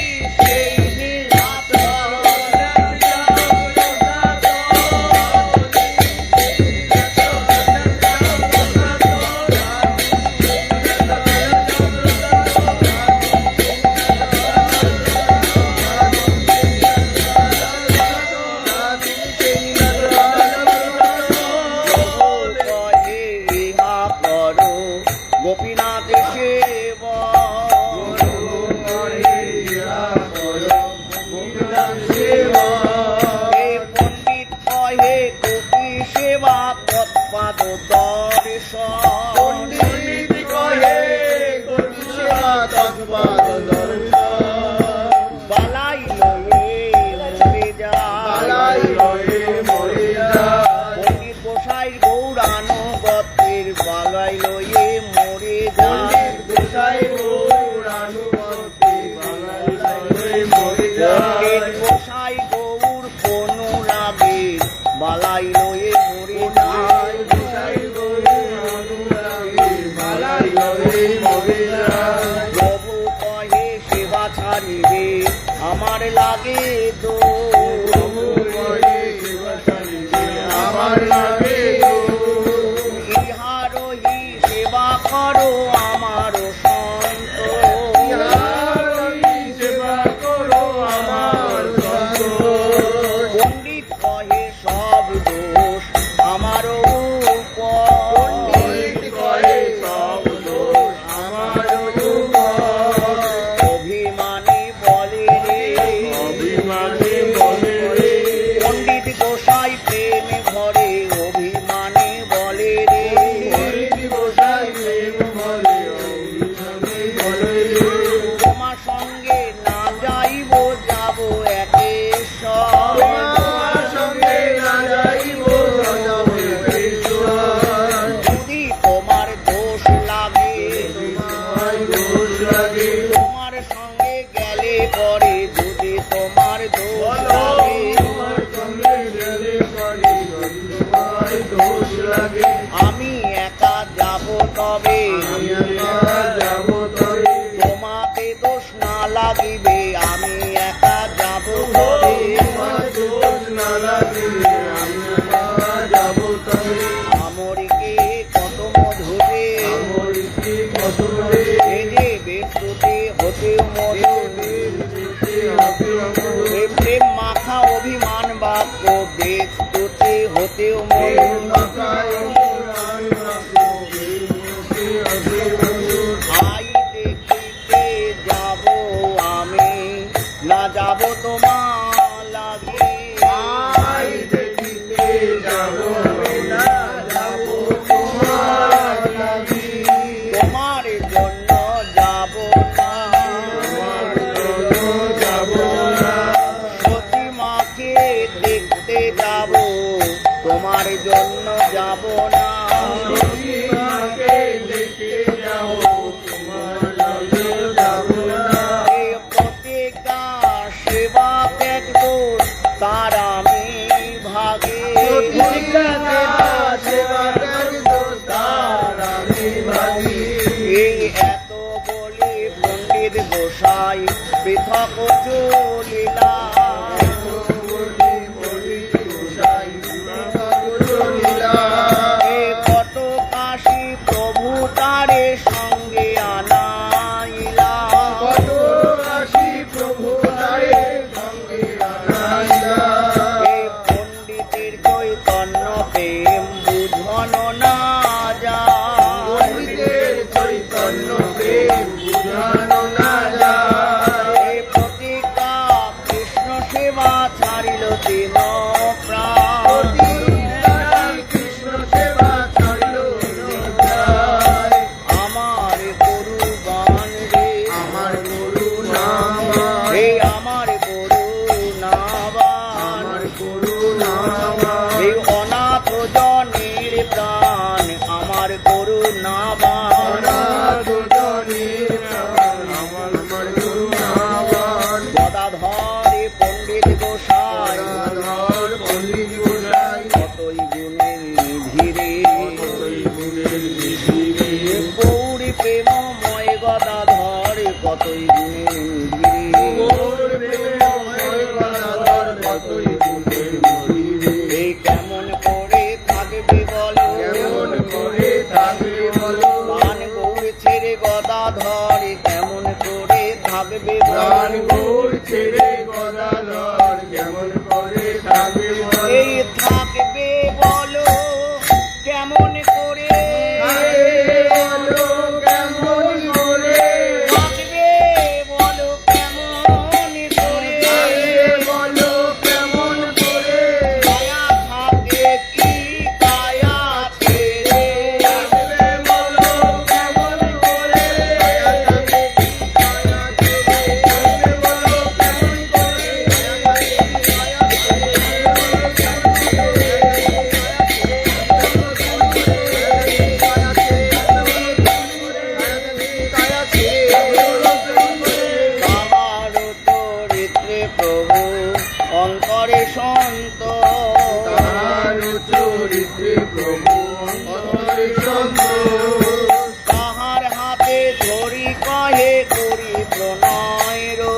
তার আমি ভাগে এই এত বলে পণ্ডিত গোসাই পৃথক চলিলা কত কাশী প্রভু তারে সঙ্গে আনাইলা এই পণ্ডিতের চৈতন্য প্রেম বুঝন না এই প্রতিজ্ঞা কৃষ্ণ সেবা ছাড়িল দিন প্রাণ আমার গুরুবান রে হে আমার করুণাবান এই অনাথ জনের প্রাণ আমার করুণাবান গদাধর পণ্ডিত গোসাই কতই গুণের নিধিরে গৌরী প্রেমময় গদাধর কতই গুণের নিধিরে এই কেমন করে থাকবে বলো প্রাণ গৌর ছেড়ে গদাধর কেমন করে থাকবে এই থাকবে বলো কেমন করে থাকবে বলো কেমন করে কায়া থাকে কি কায়া ছেড়ে তাহার চরিত্রে প্রভু অন্তরে সন্ত তাহার হাতে ধরি কহে করি প্রণয় রো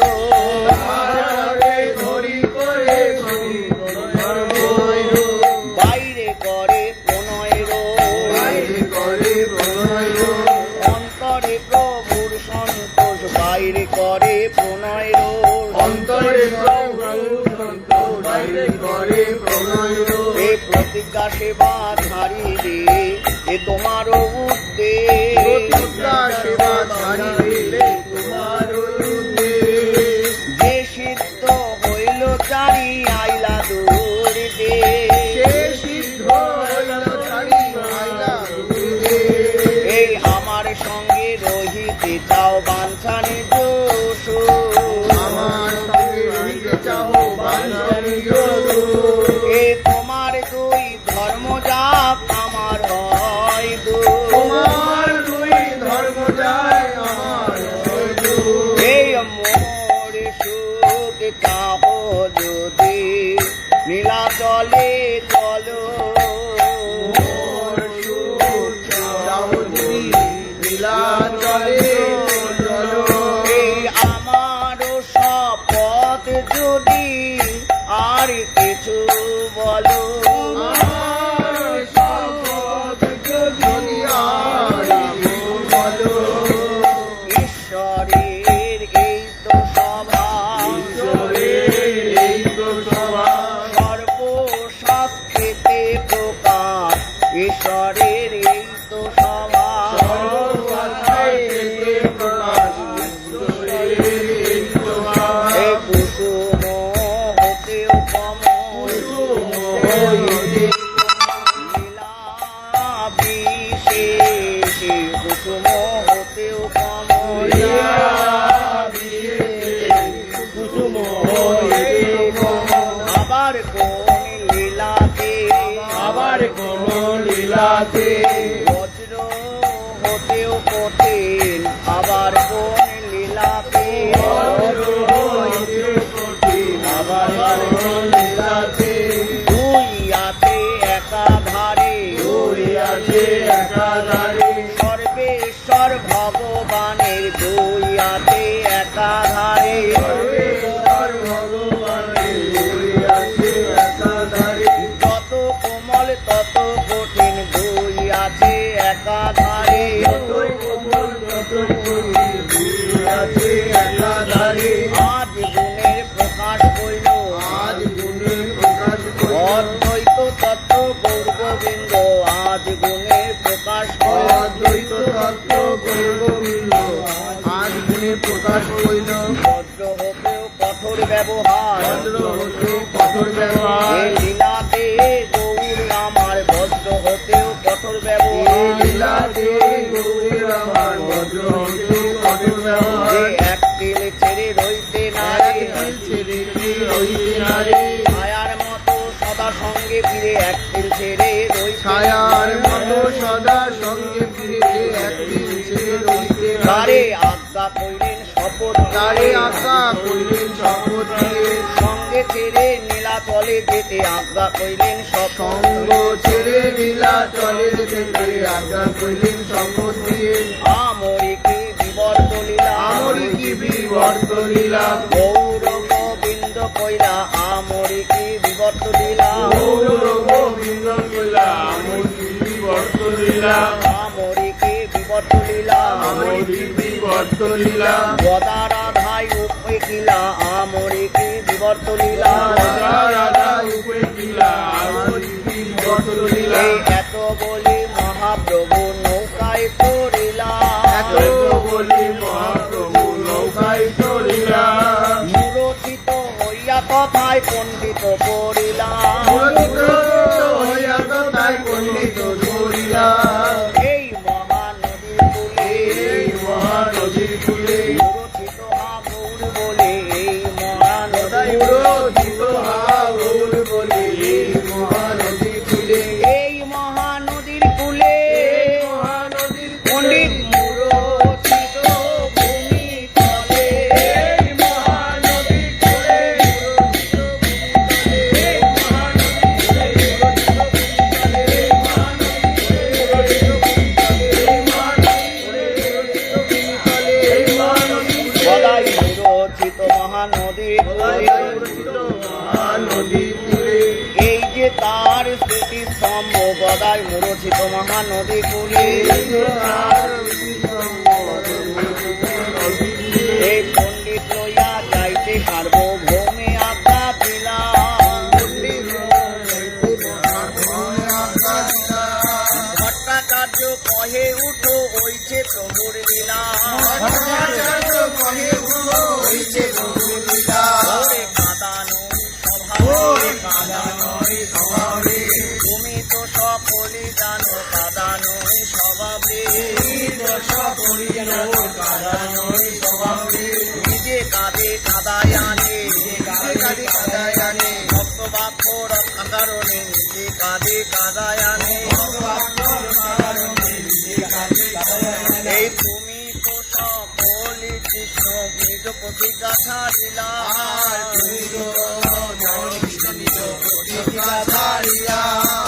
বাইরে করে প্রণয় রো অন্তরে প্রভুর সন্তোষ বাইরে করে প্রণয় রো এ প্রতিজ্ঞা সেবা ধারিলে এ তোমার যে সিদ্ধ হইল চারি আইলা দূর দে এই আমার সঙ্গে রহিতে চাও বাঞ্ছানি দোষ এ তোমার দুই ধর্ম যাক আমার হয় এই মোর সুখ চাহ যদি নীলাচলে চলো এই আমারও শপথ যদি আর কিছু বলো ঈশ্বরের এই তো স্বভাব সর্বশাস্ত্রেতে প্রকাশ ঈশ্বরের এই তো স্বভাব এই কুসুম হতেও কমল লীলা বিশেষে কুসুম হতেও কমল আবার কোন লীলাতে বজ্র হতেও কঠিন আবার কোন লীলাতে আবার কোন লীলা অদ্বৈত তত্ত্ব গৌর গোবিন্দ আজ গুণে প্রকাশ হইল। ভদ্র হতেও কঠোর ব্যবহার, ভদ্র হতে কঠোর ব্যবহার, এই লীলাতে গৌর আমার ভদ্র হতেও কঠোর এই ব্যবহার। লীলাতে গৌরের আমার ভদ্র হতে কঠোর যে ব্যবহার। এক তিল ছেড়ে রইতে নারে, একদিন ছেড়ে রইতে নারে, ছায়ার মতো সদা সঙ্গে ফিরে এক তিল ছেড়ে রইতে ছায়ার মতো সদা সঙ্গে ফিরে একদিন ছেড়ে রইতে তারে নারে। আজ্ঞা কইলেন শপথ তারে আশা কইলেন শপথ দিয়ে, সঙ্গে ছেড়ে নীলাচলে যেতে আজ্ঞা কইলেন শপথ। সঙ্গ ছেড়ে নীলা চলে যেতে আজ্ঞা কইলেন শপথ দিয়ে। আমরি কি বিবর্ত লীলা, আমরি কি বিবর্ত লীলা, গৌর গোবিন্দ কইলা আমরি কি বিবর্ত লীলা। গৌর গোবিন্দ লীলা, আমরি কি বিবর্ত লীলা, আমরি কি বিবর্ত লীলা। আমরি কি বিবর্ত লীলা, গদা রাধাই উপেখিলা আমরি কি বিবর্ত লীলা। রাধা রাধা রূপে লীলা, আমরি কি বিবর্ত লীলা। এই এত বলি মহাপ্রভু নৌকায় পড়িলা, এত বলি মহাপ্রভু নৌকায় চলিলা, মূরছিত হইয়া কথায় পণ্ডিত পড়িলা। পুরোহিত হইয়া তাই পণ্ডিত ধরিলা। এই মহানদীর কূলে এই মহানদীর কূলে মূরছিত হা গৌর বলে, এই মহানদীর পুরোহিত হা গৌর বলে, এই মহানদীর কূলে, এই মহানদীর কূলে মহানদীর পণ্ডিত মূরছিত ভূমি তলে। এই মহানদীর কূলে, এই গদাই মূরছিত মহানদীর কূলে, মহানদীর কূলে, এই যে তার স্মৃতি স্তম্ভ গদাই মূরছিত মহানদী কূলে। এই পণ্ডিত লইয়া যাইতে সার্বভৌমে আজ্ঞা দিলা, ভট্টাচার্য কহে উঠো হইছে প্রভুর লীলা। ওরে কাঁদানো স্বভাবে, তুমি তো সকলে জানো কাঁদানো স্বভাবে। নিজে কাঁদে কাদায় আনে, ভক্ত বাক্য রক্ষা কারণে নিজে কাঁদে কাদায় আনে। এই তুমি তো সকলে কৃষ্ণ নিজ প্রতিজ্ঞা ছাড়িলা,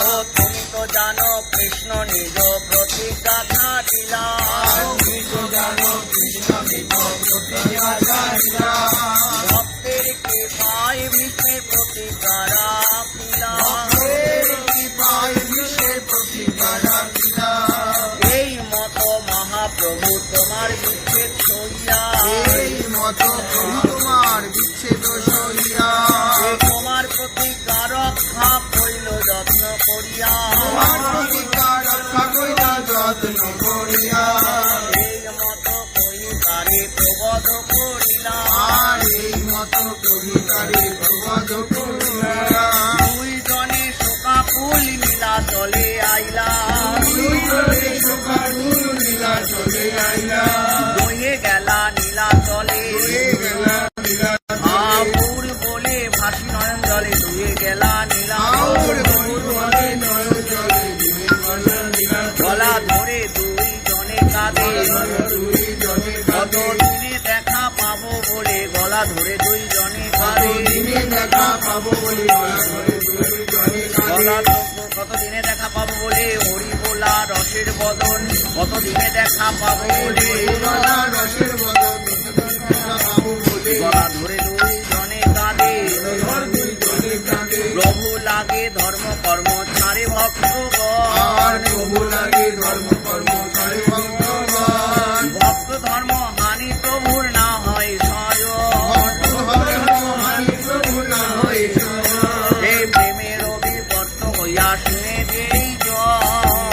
ও তুমি তো জানো কৃষ্ণ নিজ প্রতিজ্ঞা ছাড়িলা। ভক্তের কৃপায় ভীষ্মের প্রতিজ্ঞা রাখিলা, এই মতো মহাপ্রভু তোমার বিচ্ছেদ সইয়া, তোমার বিচ্ছেদ সইয়া, তোমার প্রতিজ্ঞা রক্ষা করিল যত্ন করিয়া। তোমার প্রতিজ্ঞা রক্ষা কইরা যত্ন করিয়া, এই মতো কহিতারে প্রবদ করিলা, আর এই মতো কবিতারে প্রবাদ করিয়া। দুইজনে শোকাকুল নীলা চলে আইলা, বয়ে গেলা নীলা চলে। আবুর বলে ভাসি নয়ন জলে ধুয়ে গেলা নীলা। গলা ধরে দুইজনে কাঁদে, কত দিনে দেখা পাবো বলে গলা ধরে দুইজনে কাঁদে। কতদিনে দেখা পাবো বলে হরি বোলা রসের বদন, কতদিনে দেখা পাবো বলে গলা ধরে দুইজনে কাঁদে। প্রভু লাগে ধর্ম কর্ম ছাড়ে ভক্তগণ, ভক্ত ধর্ম হানি প্রভুর না হয় স্বয়ং। এই প্রেমের অভিবর্ত হইয়া শুনে যেই জন,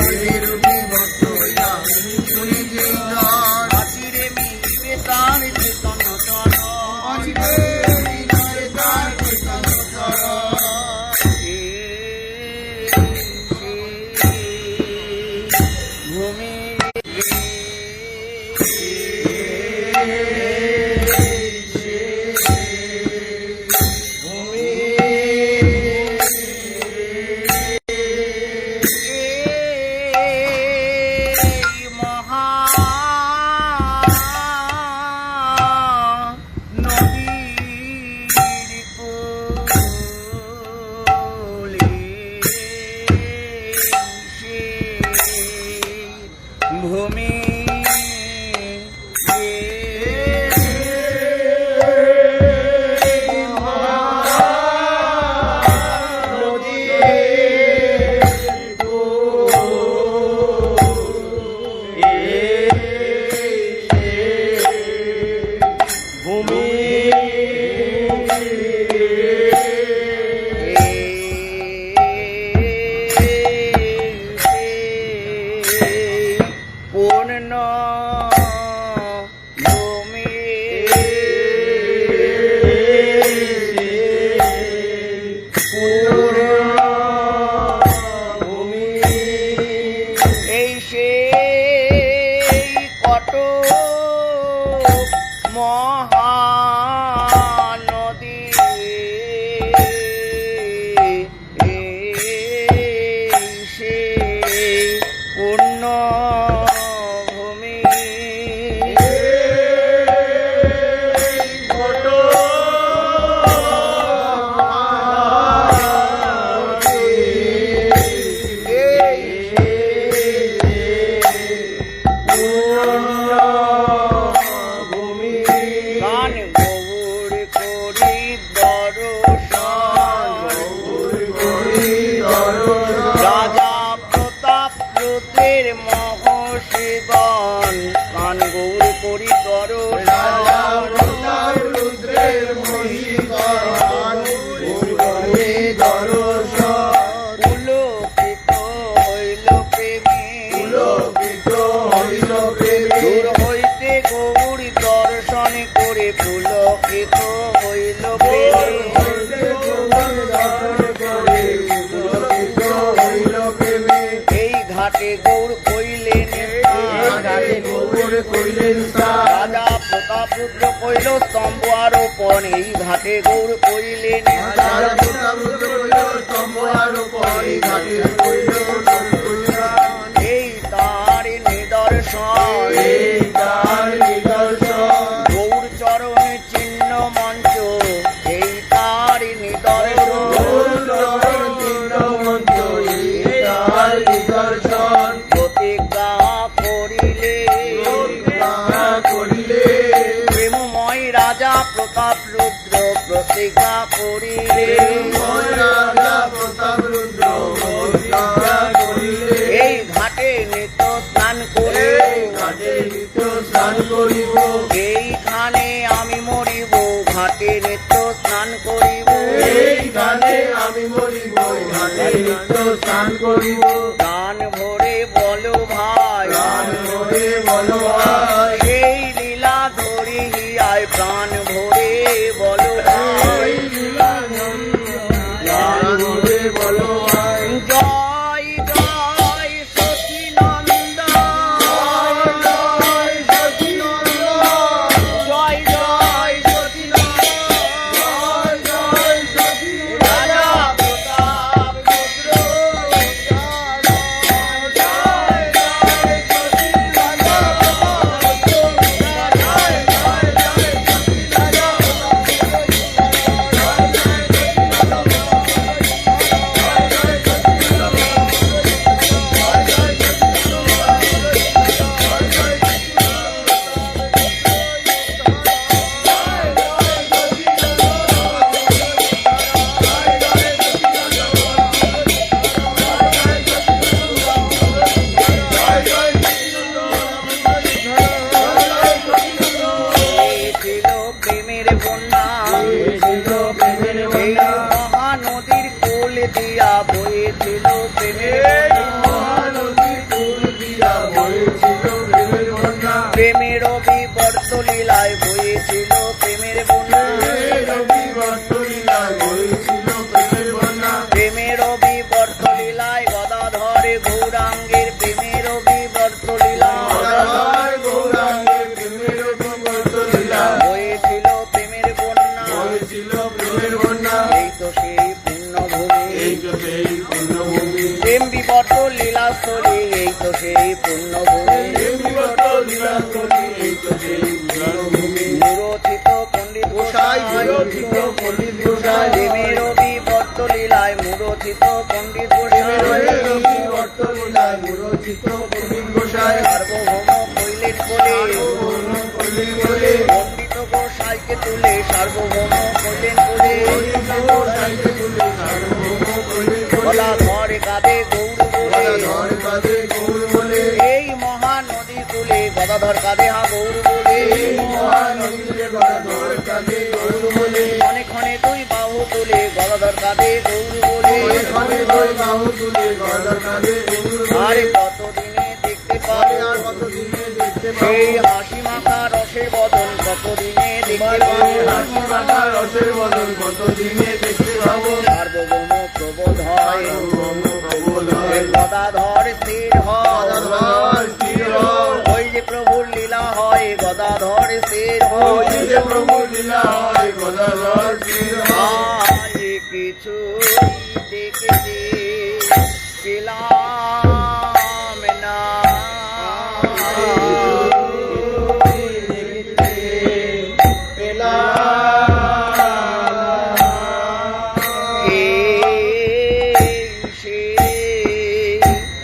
রাজা প্রতাপ রুদ্র কইল স্তম্ভ আরোপণ এই ঘাটে গৌর করিলেন এই তার নিদর্শন গৌর চরণ চিহ্ন মঞ্চ এই তার নিদর্শন প্রতিজ্ঞা করিলে প্রেমময় রাজা প্রতাপ রুদ্র প্রতিজ্ঞা করিলে এই ঘাটে নিত্য স্নান করে এইখানে আমি মরিব ঘাটে নিত্য স্নান করিব প্রাণ ভরে বলো ভাই সেই লীলা ধরি হিয়ায় প্রাণ ভরে বলো ভাই জয় জয় সচিনন্দন জয় জয় রাজা প্রতাপ রুদ্র ছিল প্রেমের বন্যা এই মহানদীর কোল দিয়া বয়েছিল প্রেমের প্রেমের বিবর্ত লীলায় বয়েছিল প্রেমের বন্যা প্রেমের বিবর্ত লীলায় গদাধর গৌরাঙ্গের প্রেমের বিবর্ত লীলা হয়েছিল প্রেমের বন্যা এই তো সেই পুণ্যভূমি প্রেম বিবর্ত লীলাস্থলী এই তো সেই পুণ্যভূমি মুরচিত পণ্ডিত গোসাই প্রেমের বিবর্ত লীলায় মুরচিত পণ্ডিত গোসাই সার্বভৌম কইলেন বলে পণ্ডিত গোসাইকে তুলে সার্বভৌম কইলেন বলা ঘরে কাঁদে গৌর বলে এই মহানদী তুলে গদাধর কাঁদে হা গৌর বলে ক্ষণে ক্ষণে দুই বাহু তুলে গদাধর কাঁদে গৌর বলে আরে কতদিনে দেখতে পাবে সেই হাসি মাখা রসের বদন কতদিনে দেখতে পাবো সার্বভৌম প্রবোধ হয় গদাধর স্থির হয় ওই যে প্রভুর লীলা হয় গদাধর স্থির হয় কিছু দেখেছি পেলাম না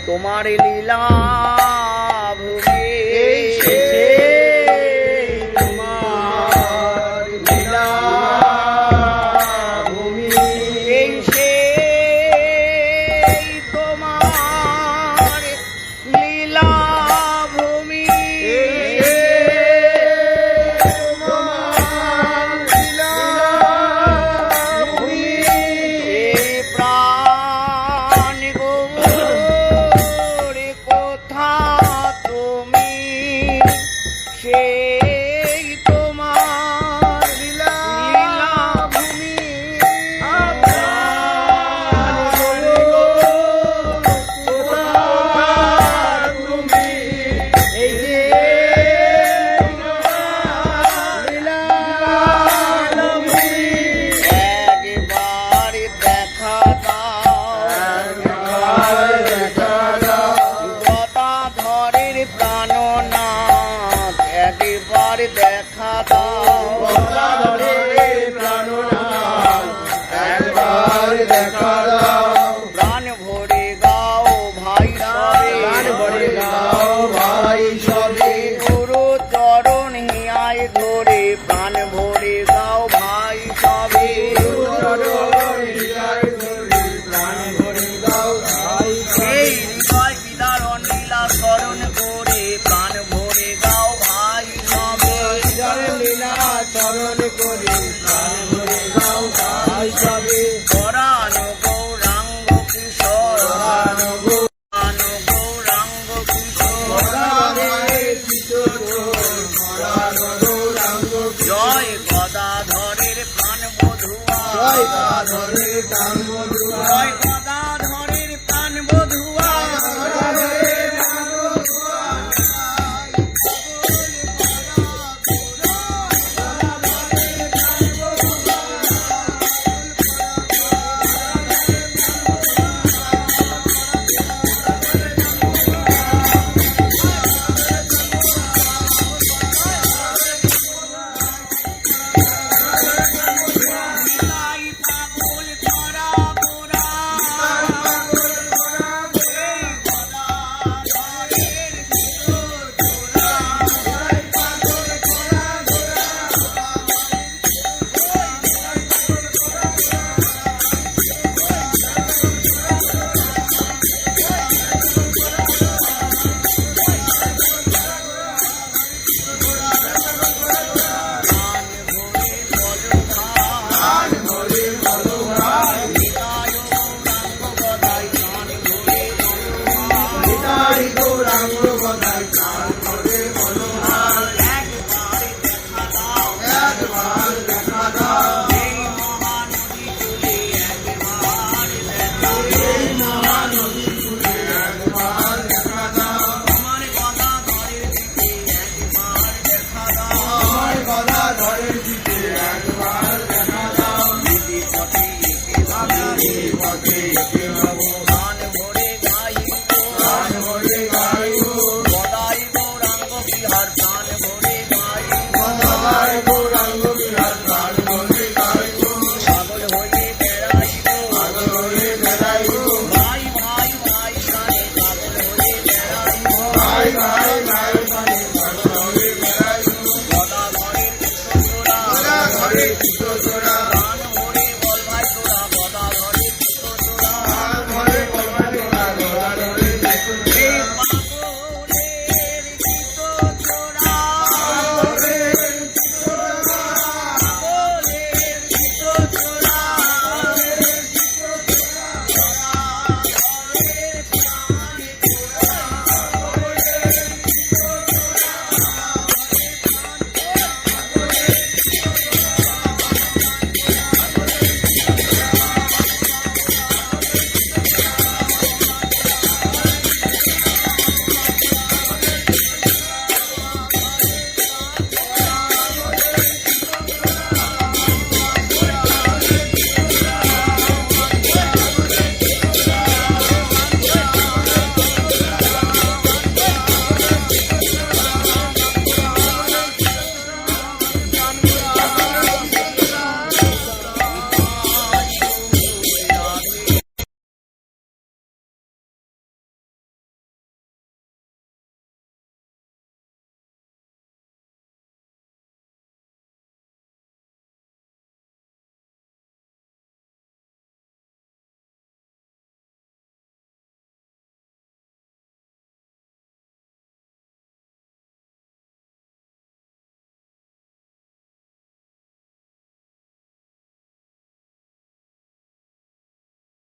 তোমার লীলা ভূমি তোমার লীলা ভূমি এই সেই তোমার লীলা ভূমি প্রাণ গৌর কোথা দেখা দাও প্রাণ ভরে গাও ভাই সবে প্রাণ ভরে গাও ভাই সবে গুরু চরণ হিয়ায় ধরে প্রাণ ভরে গাও ভাই সবে সেই হৃদয় বিদারণ লীলা স্মরণ করে প্রাণ ভরে গাও ভাই সবে পরাণ গৌরাঙ্গ কিশোর পরাণ গৌরাঙ্গ কিশোর জয় গদাধরের প্রাণ বধুয়া জয়